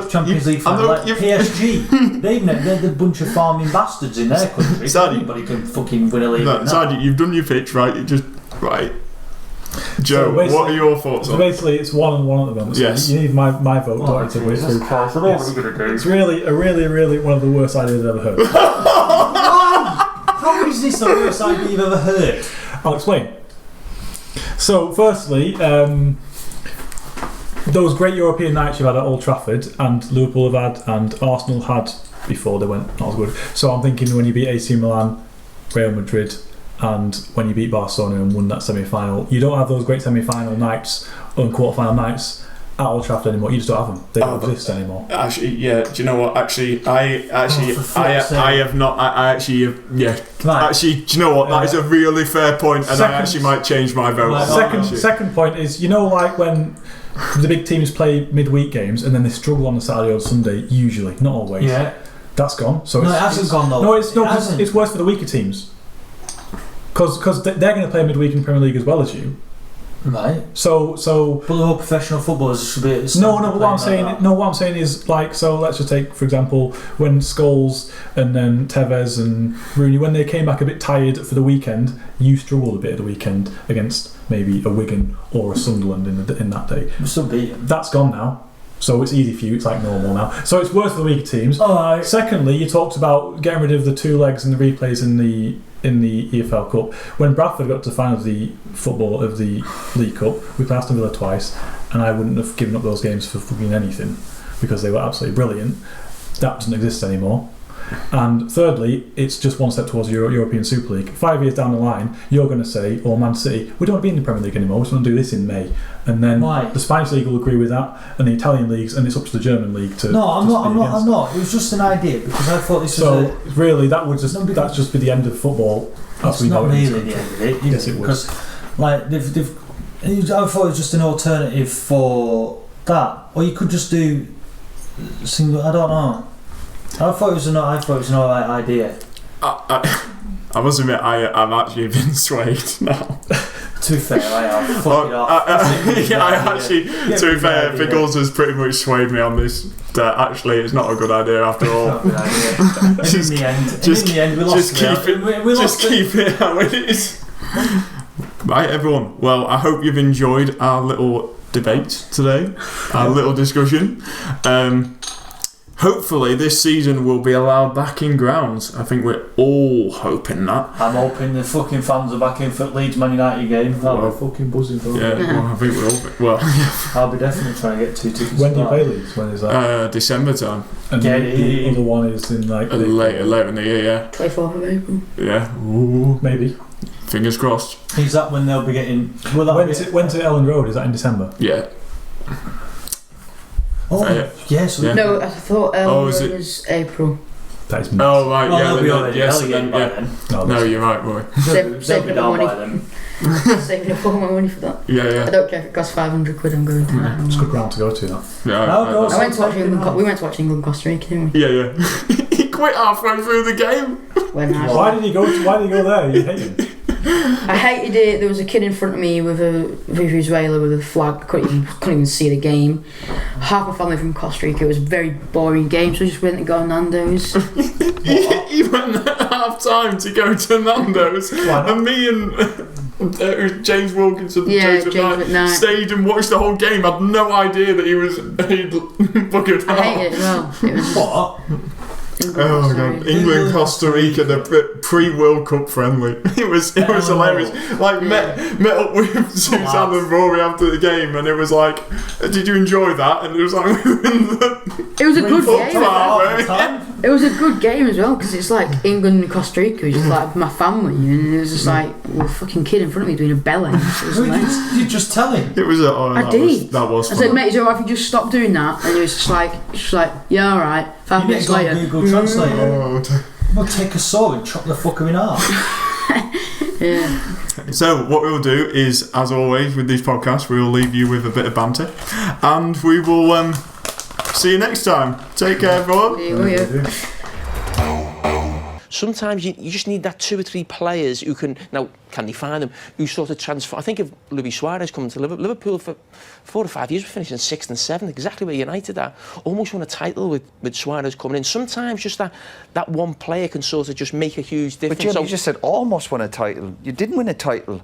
Champions League final, like PSG. They're the bunch of farming bastards in their country. Anybody can fucking win a league. Sargy, you've done your pitch, right? Joe, what are your thoughts on it? Basically, it's 1-1 at the moment. So yes. You need my vote, don't you? It's really one of the worst ideas I've ever heard. How is this the worst idea you've ever heard? I'll explain. So, firstly, those great European nights you've had at Old Trafford, and Liverpool have had, and Arsenal had before they went not as good. So I'm thinking when you beat AC Milan, Real Madrid, and when you beat Barcelona and won that semi-final, you don't have those great semi-final nights and quarter-final nights at Old Trafford anymore. You just don't have them. They don't exist anymore. Actually, yeah. Do you know what? Actually, I have not. Actually, do you know what? That is a really fair point, and I actually might change my vote. Second point is, like when the big teams play midweek games and then they struggle on the Saturday or Sunday. Usually, not always. Yeah, that's gone. So it hasn't gone though. No, it's worse for the weaker teams because they're going to play midweek in the Premier League as well as you. Right. So but the whole professional footballers should be. What I'm saying is like, so let's just take for example when Scholes and then Tevez and Rooney, when they came back a bit tired for the weekend, you struggled a bit at the weekend against maybe a Wigan or a Sunderland in that day. Still beat them. That's gone now. So it's easy for you, it's like normal now. So it's worse for the weaker teams. Right. Secondly, you talked about getting rid of the two legs and the replays in the EFL Cup. When Bradford got to the final of the football of the League Cup, we played Aston Villa twice, and I wouldn't have given up those games for fucking anything because they were absolutely brilliant. That doesn't exist anymore. And thirdly, it's just one step towards European Super League. 5 years down the line, you're going to say, or Man City, we don't want to be in the Premier League anymore, we just want to do this in May. And then the Spanish League will agree with that, and the Italian leagues, and it's up to the German league to. No, I'm not. It was just an idea because I thought this was. Really, that's just be the end of football. That's not really the end of it. Yes, it would. Because, like, I thought it was just an alternative for that, or you could just do single. I don't know. I thought it was an alright idea. I must admit, I'm actually been swayed now. To be fair, I am. To be fair, Pickles has pretty much swayed me on this. That actually, it's not a good idea after all. In the end, we lost it. Keep it how it is. Right, everyone. Well, I hope you've enjoyed our little debate today, our little discussion. Hopefully this season will be allowed back in grounds. I think we're all hoping that. I'm hoping the fucking fans are back in for the Leeds Man United game. I'll be fucking buzzing for it. Yeah, well, I think we're all... I'll be definitely trying to get 2 tickets. When do you play Leeds? When is that? December time. And the other one is in like... Later in the year, yeah. 24th of April. Yeah. Ooh, maybe. Fingers crossed. Is that when they'll be getting... When's it Ellen Road? Is that in December? Yeah. Oh, yes. Yeah. No, I thought was April. That is oh, right, well, yeah. Yes, then. No, you're right, boy. Saving up money. Saving up all my money for that. Yeah. I don't care if it costs 500 quid, I'm going to that. It's a good ground to go to, that. Yeah, we went to watch England Costa Rica, didn't we? Yeah. He quit halfway through the game. Why did he go there? You hate him. I hated it. There was a kid in front of me with Venezuela with a flag. Couldn't even see the game. Half my family from Costa Rica. It was a very boring game, so I just went to go to Nando's. He went at half time to go to Nando's, and me and James Wilkinson, James Knight, stayed and watched the whole game. I had no idea that he'd buggered I hated it as well. It was what? England Costa Rica, the pre-World Cup friendly. It was hilarious. Like met up with Suzanne and Rory after the game, and it was like, "Did you enjoy that?" And it was like, it was a good game. It was a good game as well, because it's like England and Costa Rica. It was just like my family, and it was just like a fucking kid in front of me doing a belly. You just tell him. It was. I did. That was. I said, mate, is it alright if you just stop doing that? And he was just like, yeah, alright. 5 minutes later. Google Translate. We'll take a saw and chop the fucker in half. Yeah. So what we'll do is, as always with these podcasts, we'll leave you with a bit of banter, and we will see you next time. Take care, everyone. Sometimes you just need that 2 or 3 players who can they find them, who sort of transfer. I think of Luis Suarez coming to Liverpool for 4 or 5 years, we're finishing 6th and 7th, exactly where United are. Almost won a title with Suarez coming in. Sometimes just that one player can sort of just make a huge difference. But Jim, you just said almost won a title. You didn't win a title.